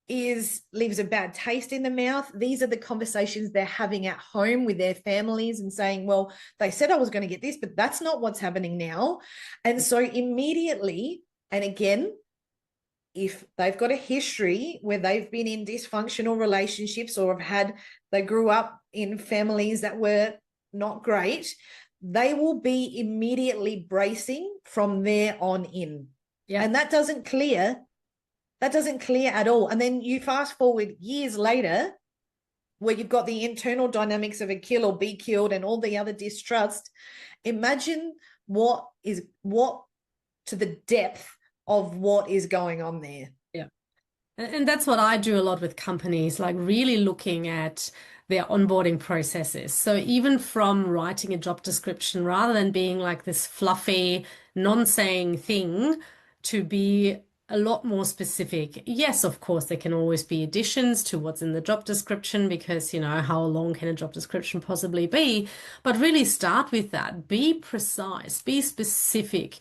leaves a bad taste in the mouth. These are the conversations they're having at home with their families and saying, well, they said I was going to get this, but that's not what's happening now. And so immediately, and again, if they've got a history where they've been in dysfunctional relationships, or they grew up in families that were not great, they will be immediately bracing from there on in. Yeah. And that doesn't clear at all. And then you fast forward years later, where you've got the internal dynamics of a kill or be killed and all the other distrust. Imagine what to the depth of what is going on there. Yeah. And that's what I do a lot with companies, like really looking at their onboarding processes. So even from writing a job description, rather than being like this fluffy, non-saying thing, to be a lot more specific. Yes, of course, there can always be additions to what's in the job description because, how long can a job description possibly be? But really start with that. Be precise, be specific.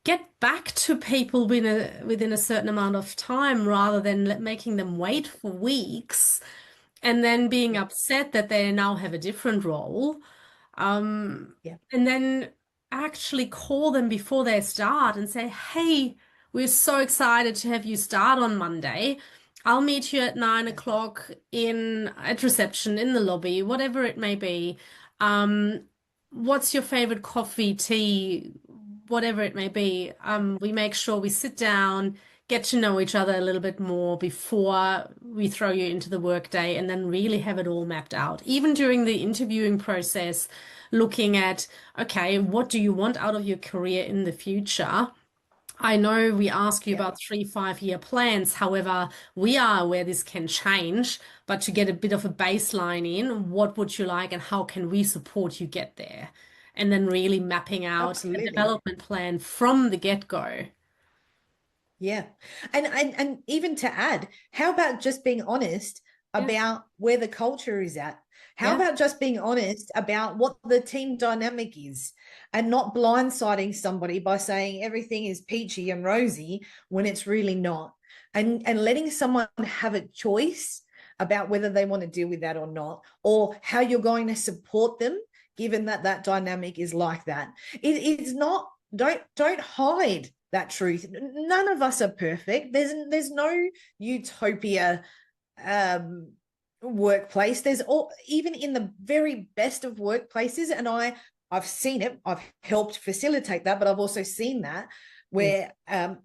Get back to people within a certain amount of time rather than making them wait for weeks and then being upset that they now have a different role. Yeah. And then actually call them before they start and say, hey, we're so excited to have you start on Monday. I'll meet you at 9 o'clock at reception in the lobby, whatever it may be. What's your favorite coffee, tea, whatever it may be? We make sure we sit down, get to know each other a little bit more before we throw you into the workday, and then really have it all mapped out. Even during the interviewing process, looking at, okay, what do you want out of your career in the future? I know we ask you Yeah. about 3, 5 year plans. However, we are aware this can change, but to get a bit of a baseline in, what would you like and how can we support you get there? And then really mapping out a Absolutely. development plan from the get-go. Yeah. And even to add, how about just being honest Yeah, about where the culture is at? How yeah, about just being honest about what the team dynamic is and not blindsiding somebody by saying everything is peachy and rosy when it's really not? And letting someone have a choice about whether they want to deal with that or not, or how you're going to support them given that that dynamic is like that. It's not, don't hide that truth. None of us are perfect. There's no utopia workplace. There's all, even in the very best of workplaces, and I've seen it. I've helped facilitate that, but I've also seen that where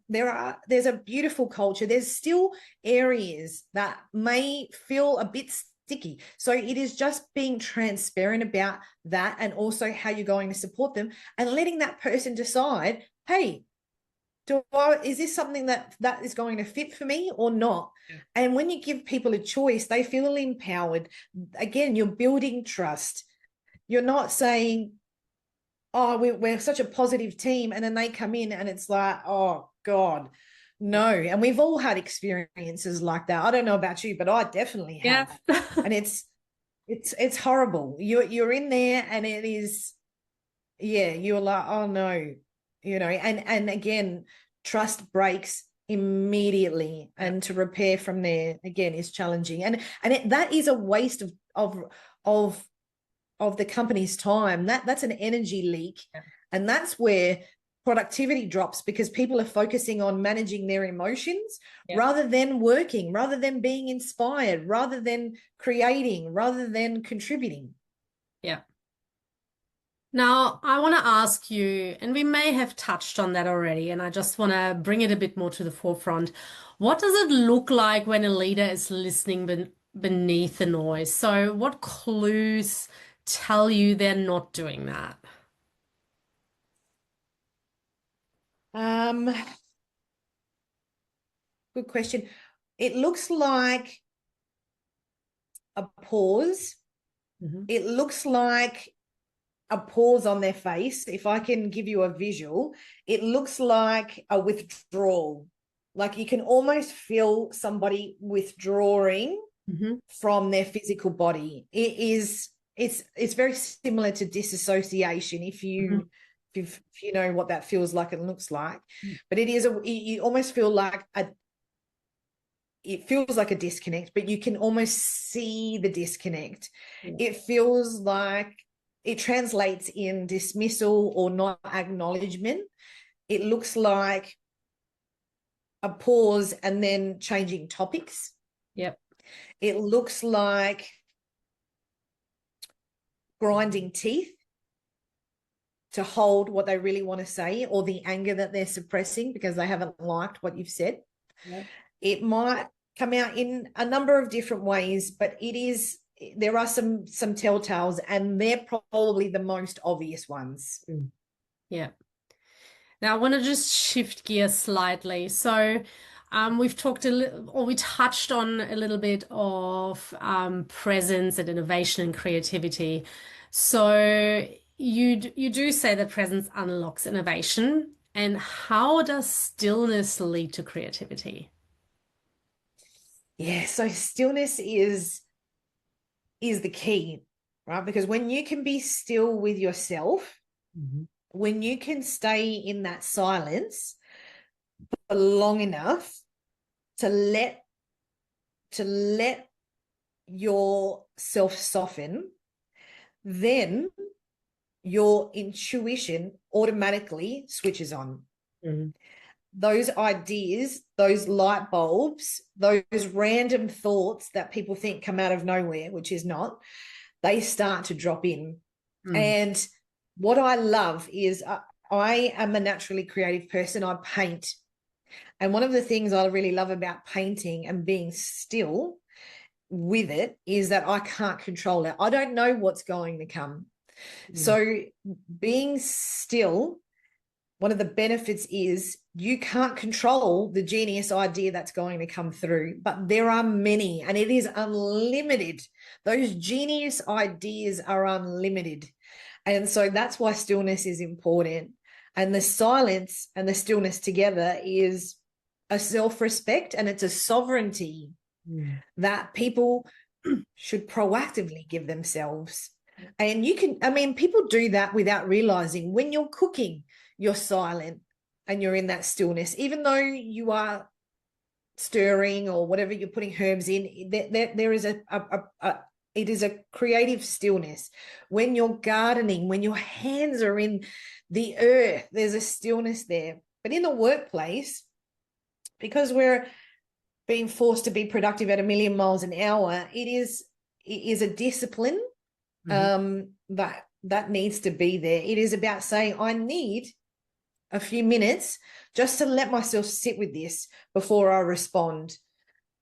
there's a beautiful culture. There's still areas that may feel a bit sticky. So it is just being transparent about that, and also how you're going to support them, and letting that person decide, hey, is this something that is going to fit for me or not? Yeah. And when you give people a choice, they feel empowered. Again, you're building trust. You're not saying, oh, we're such a positive team, and then they come in and it's like, oh God, no. And we've all had experiences like that. I don't know about you, but I definitely have. yeah. And it's horrible. You're in there and it is, yeah, you're like, oh no, and again, trust breaks immediately, and to repair from there again is challenging, and that is a waste of the company's time. That's an energy leak. Yeah. And that's where productivity drops, because people are focusing on managing their emotions, yeah, rather than working, rather than being inspired, rather than creating, rather than contributing. Yeah. Now, I want to ask you, and we may have touched on that already, and I just want to bring it a bit more to the forefront. What does it look like when a leader is listening beneath the noise? So, what clues tell you they're not doing that? Good question. It looks like a pause. Mm-hmm. It looks like a pause on their face. If I can give you a visual, it looks like a withdrawal. Like you can almost feel somebody withdrawing, mm-hmm, from their physical body. It's very similar to disassociation if you, mm-hmm, if you know what that feels like and looks like. Mm-hmm. But you almost feel like it feels like a disconnect, but you can almost see the disconnect. Yeah. It feels like it translates in dismissal or not acknowledgement. It looks like a pause and then changing topics. Yep. It looks like grinding teeth to hold what they really want to say, or the anger that they're suppressing because they haven't liked what you've said. Yep. It might come out in a number of different ways, but there are some telltales, and they're probably the most obvious ones. Yeah. Now, I want to just shift gears slightly. So, we've talked a little, or we touched on a little bit of presence and innovation and creativity. So, you do say that presence unlocks innovation. And how does stillness lead to creativity? Yeah, so stillness is the key, right? Because when you can be still with yourself, when you can stay in that silence for long enough to let yourself soften, then your intuition automatically switches on. Those ideas, those light bulbs, those random thoughts that people think come out of nowhere, which is not, they start to drop in. And what I love is I am a naturally creative person. I paint. And one of the things I really love about painting and being still with it is that I can't control it. I don't know what's going to come. So being still, one of the benefits is you can't control the genius idea that's going to come through, but there are many, and it is unlimited. Those genius ideas are unlimited. And so that's why stillness is important. And the silence and the stillness together is a self-respect, and it's a sovereignty that people should proactively give themselves. And people do that without realizing. When you're cooking, you're silent and you're in that stillness, even though you are stirring or whatever you're putting herbs in. There is it is a creative stillness. When you're gardening, when your hands are in the earth, there's a stillness there. But in the workplace, because we're being forced to be productive at 1,000,000 miles an hour, it is a discipline that needs to be there. It is about saying, I need a few minutes just to let myself sit with this before I respond.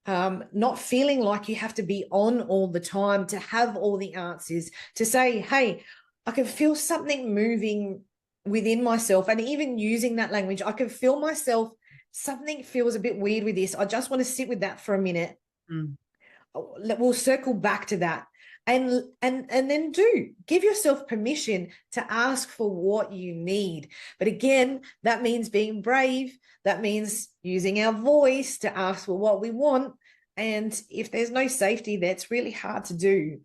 Not feeling like you have to be on all the time to have all the answers, to say, hey, I can feel something moving within myself. And even using that language, I can feel myself, something feels a bit weird with this. I just want to sit with that for a minute. We'll circle back to that. And then give yourself permission to ask for what you need. But again, that means being brave. That means using our voice to ask for what we want. And if there's no safety, that's really hard to do.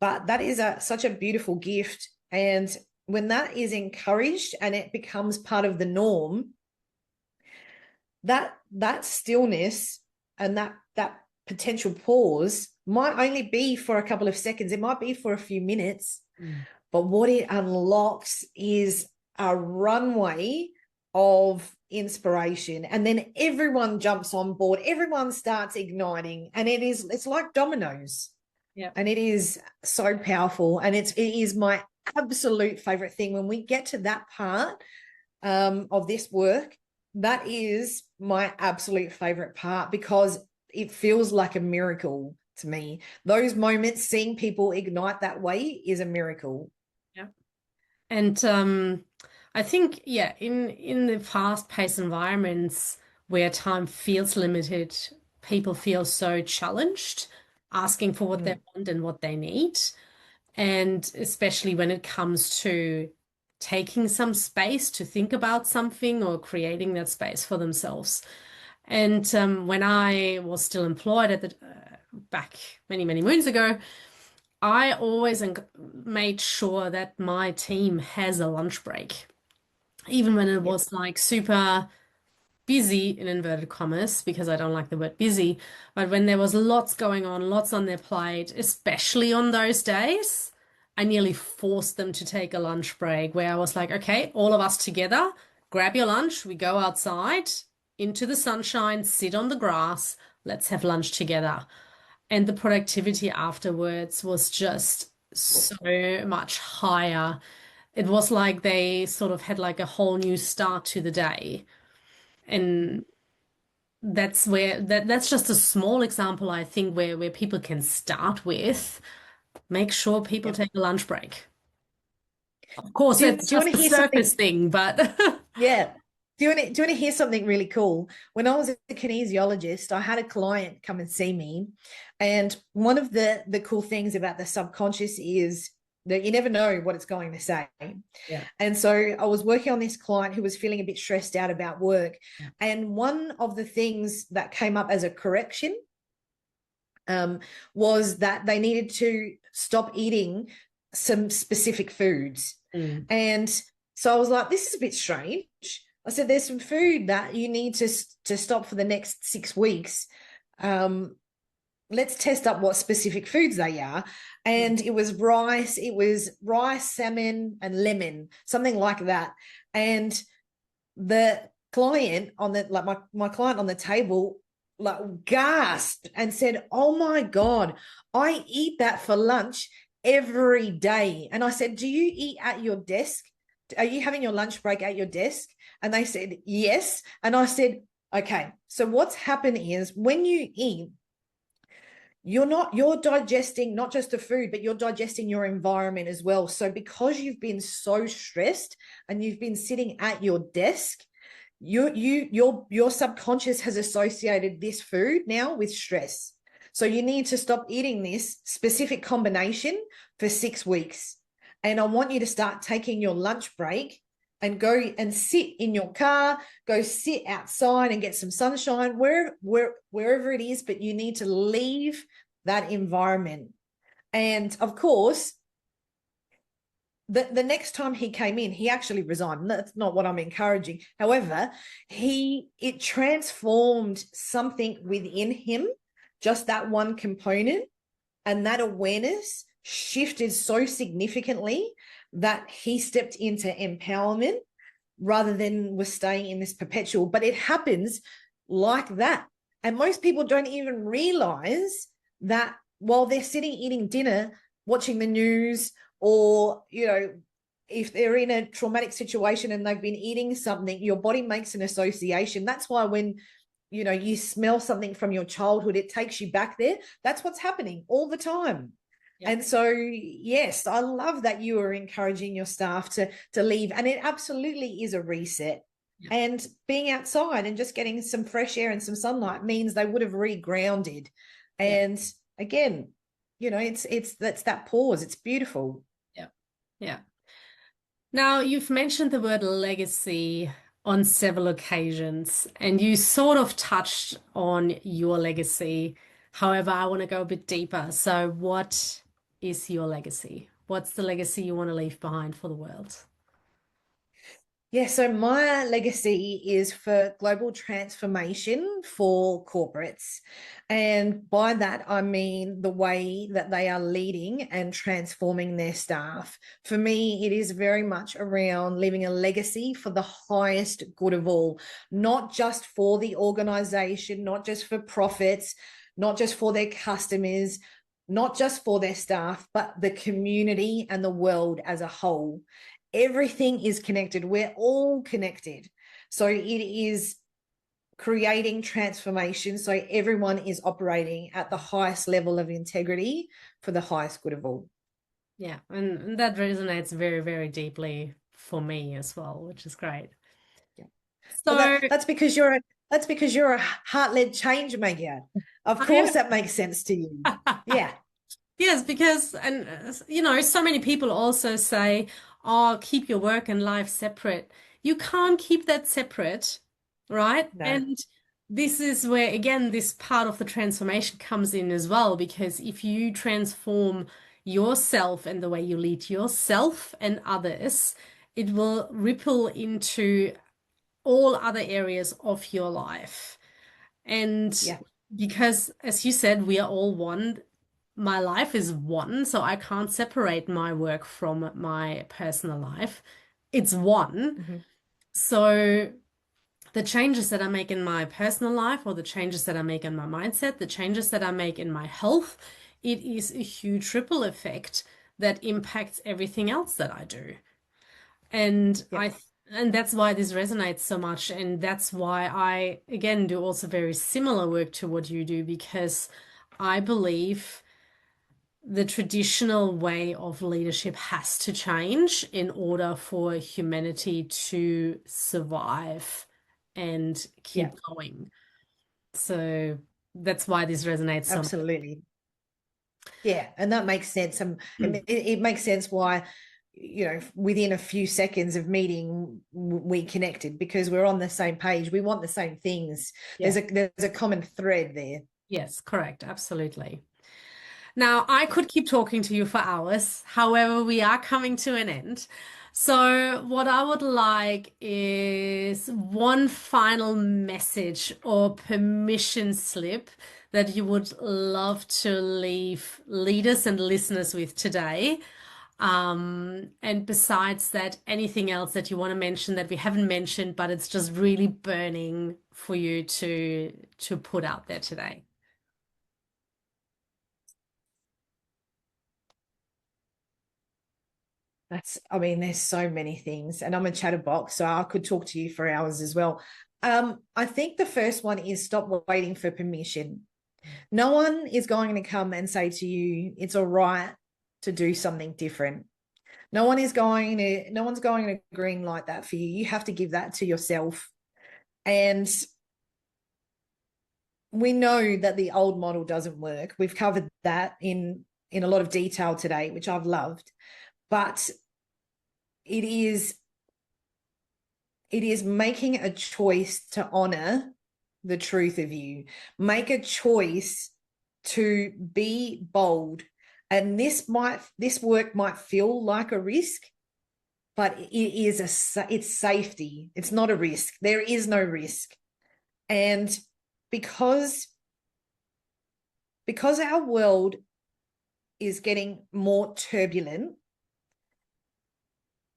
But that is such a beautiful gift. And when that is encouraged and it becomes part of the norm, that stillness and that potential pause might only be for a couple of seconds. It might be for a few minutes. But what it unlocks is a runway of inspiration. And then everyone jumps on board. Everyone starts igniting. And it's like dominoes. Yeah. And it is so powerful. And it is my absolute favorite thing. When we get to that part of this work, that is my absolute favorite part, because it feels like a miracle to me. Those moments, seeing people ignite that way, is a miracle. Yeah. And I think, in the fast-paced environments where time feels limited, people feel so challenged, asking for what they want and what they need. And especially when it comes to taking some space to think about something or creating that space for themselves. And when I was still employed back many, many moons ago, I always made sure that my team has a lunch break, even when it was like super busy in inverted commas, because I don't like the word busy, but when there was lots going on, lots on their plate, especially on those days, I nearly forced them to take a lunch break, where I was like, okay, all of us together, grab your lunch, we go outside into the sunshine, sit on the grass, let's have lunch together. And the productivity afterwards was just so much higher. It was like they sort of had like a whole new start to the day. And that's where that's just a small example, I think, where people can start with. Make sure people Yep. take a lunch break. Of course, it's Do you want just to a hear surface something? thing, but Yeah. Do you want to hear something really cool? When I was a kinesiologist, I had a client come and see me. And one of the cool things about the subconscious is that you never know what it's going to say. yeah. And so I was working on this client who was feeling a bit stressed out about work. And one of the things that came up as a correction was that they needed to stop eating some specific foods. Mm. And so I was like, this is a bit strange. I said, there's some food that you need to stop for the next 6 weeks. Let's test up what specific foods they are. And it was rice, salmon, and lemon, something like that. And the client on the like my client on the table like gasped and said, "Oh my God, I eat that for lunch every day." And I said, "Do you eat at your desk? Are you having your lunch break at your desk?" And they said, "Yes." And I said, "Okay, so what's happened is when you eat, you're digesting not just the food, but you're digesting your environment as well. So because you've been so stressed and you've been sitting at your desk, your subconscious has associated this food now with stress. So you need to stop eating this specific combination for 6 weeks. And I want you to start taking your lunch break and go and sit in your car, go sit outside and get some sunshine, wherever it is, but you need to leave that environment." And of course, the next time he came in, he actually resigned. That's not what I'm encouraging. However, it transformed something within him, just that one component, and that awareness shifted so significantly that he stepped into empowerment rather than was staying in this perpetual. But it happens like that. And most people don't even realize that while they're sitting eating dinner, watching the news, or, if they're in a traumatic situation and they've been eating something, your body makes an association. That's why when, you smell something from your childhood, it takes you back there. That's what's happening all the time. Yeah. And so, yes, I love that you are encouraging your staff to leave. And it absolutely is a reset. Yeah. And being outside and just getting some fresh air and some sunlight means they would have regrounded. Yeah. And again, that's that pause. It's beautiful. Yeah. Yeah. Now, you've mentioned the word legacy on several occasions, and you sort of touched on your legacy. However, I want to go a bit deeper. So, what is your legacy? What's the legacy you want to leave behind for the world? Yeah, so my legacy is for global transformation for corporates. And by that, I mean the way that they are leading and transforming their staff. For me, it is very much around leaving a legacy for the highest good of all, not just for the organization, not just for profits, not just for their customers, not just for their staff, but the community and the world as a whole. Everything is connected. We're all connected. So it is creating transformation so everyone is operating at the highest level of integrity for the highest good of all. Yeah, and that resonates very, very deeply for me as well, which is great. Yeah. Well, So that's because you're a heart-led change maker. Of I course, that makes sense to you. am. Yeah. Yes, because, and so many people also say, oh, keep your work and life separate. You can't keep that separate, right? No. And this is where, again, this part of the transformation comes in as well, because if you transform yourself and the way you lead yourself and others, it will ripple into all other areas of your life. And Yeah. because, as you said, we are all one, my life is one, so I can't separate my work from my personal life. It's one. Mm-hmm. So the changes that I make in my personal life, or the changes that I make in my mindset, the changes that I make in my health, it is a huge ripple effect that impacts everything else that I do. And Yeah. and that's why this resonates so much. And that's why I, again, do also very similar work to what you do, because I believe the traditional way of leadership has to change in order for humanity to survive and Yeah, keep going. So that's why this resonates so absolutely. Yeah, and that makes sense. much. It makes sense why, within a few seconds of meeting, we connected because we're on the same page. We want the same things. Yeah. There's a common thread there. Yes, correct. Absolutely. Now, I could keep talking to you for hours. However, we are coming to an end. So, what I would like is one final message or permission slip that you would love to leave leaders and listeners with today. And besides that, anything else that you want to mention that we haven't mentioned, but it's just really burning for you to put out there today. There's so many things, and I'm a chatterbox, so I could talk to you for hours as well. I think the first one is stop waiting for permission. No one is going to come and say to you, it's all right to do something different. No one's going to green light that for you. You have to give that to yourself. And we know that the old model doesn't work. We've covered that in a lot of detail today, which I've loved. But it is making a choice to honor the truth of you. Make a choice to be bold. And this work might feel like a risk, but it's safety. It's not a risk. There is no risk. And because our world is getting more turbulent,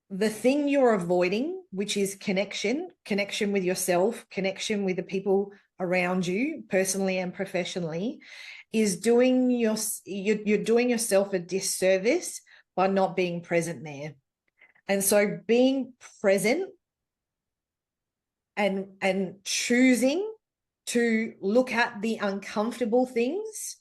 the thing you're avoiding, which is connection with yourself, connection with the people around you, personally and professionally, is you're doing yourself a disservice by not being present there. And so being present and choosing to look at the uncomfortable things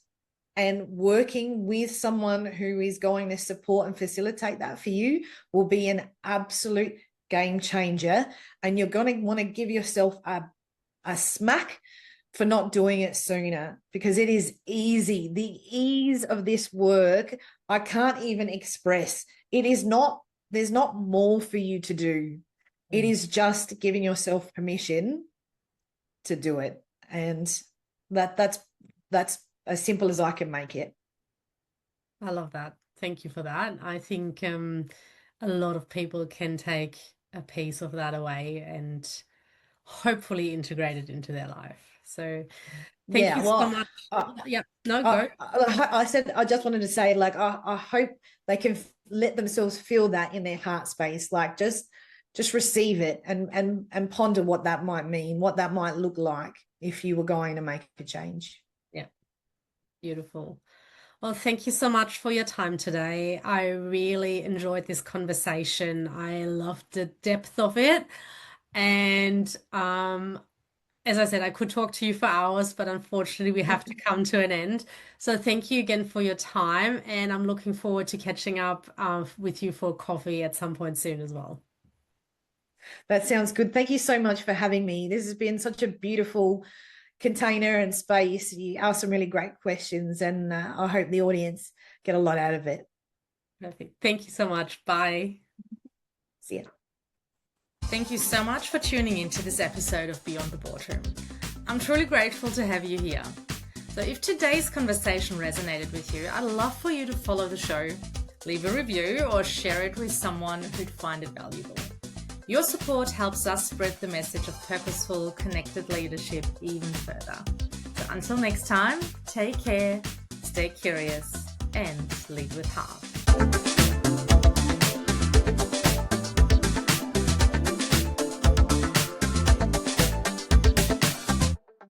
and working with someone who is going to support and facilitate that for you will be an absolute game changer. And you're going to want to give yourself a smack for not doing it sooner, because it is easy. The ease of this work, I can't even express. There's not more for you to do. It is just giving yourself permission to do it. And that's as simple as I can make it. I love that. Thank you for that. I think a lot of people can take a piece of that away and hopefully integrate it into their life. So thank Yeah, you so well, much. Yeah, no, go. I said I just wanted to say, like, I hope they can let themselves feel that in their heart space, like just receive it and ponder what that might mean, what that might look like if you were going to make a change. Yeah, beautiful. Well, thank you so much for your time today. I really enjoyed this conversation. I loved the depth of it. And as I said, I could talk to you for hours, but unfortunately, we have to come to an end. So thank you again for your time. And I'm looking forward to catching up with you for coffee at some point soon as well. That sounds good. Thank you so much for having me. This has been such a beautiful container and space. You asked some really great questions, and I hope the audience get a lot out of it. Perfect. Thank you so much. Bye. See ya. Thank you so much for tuning into this episode of Beyond the Boardroom. I'm truly grateful to have you here. So if today's conversation resonated with you, I'd love for you to follow the show, leave a review, or share it with someone who'd find it valuable. Your support helps us spread the message of purposeful, connected leadership even further. So until next time, take care, stay curious, and lead with heart.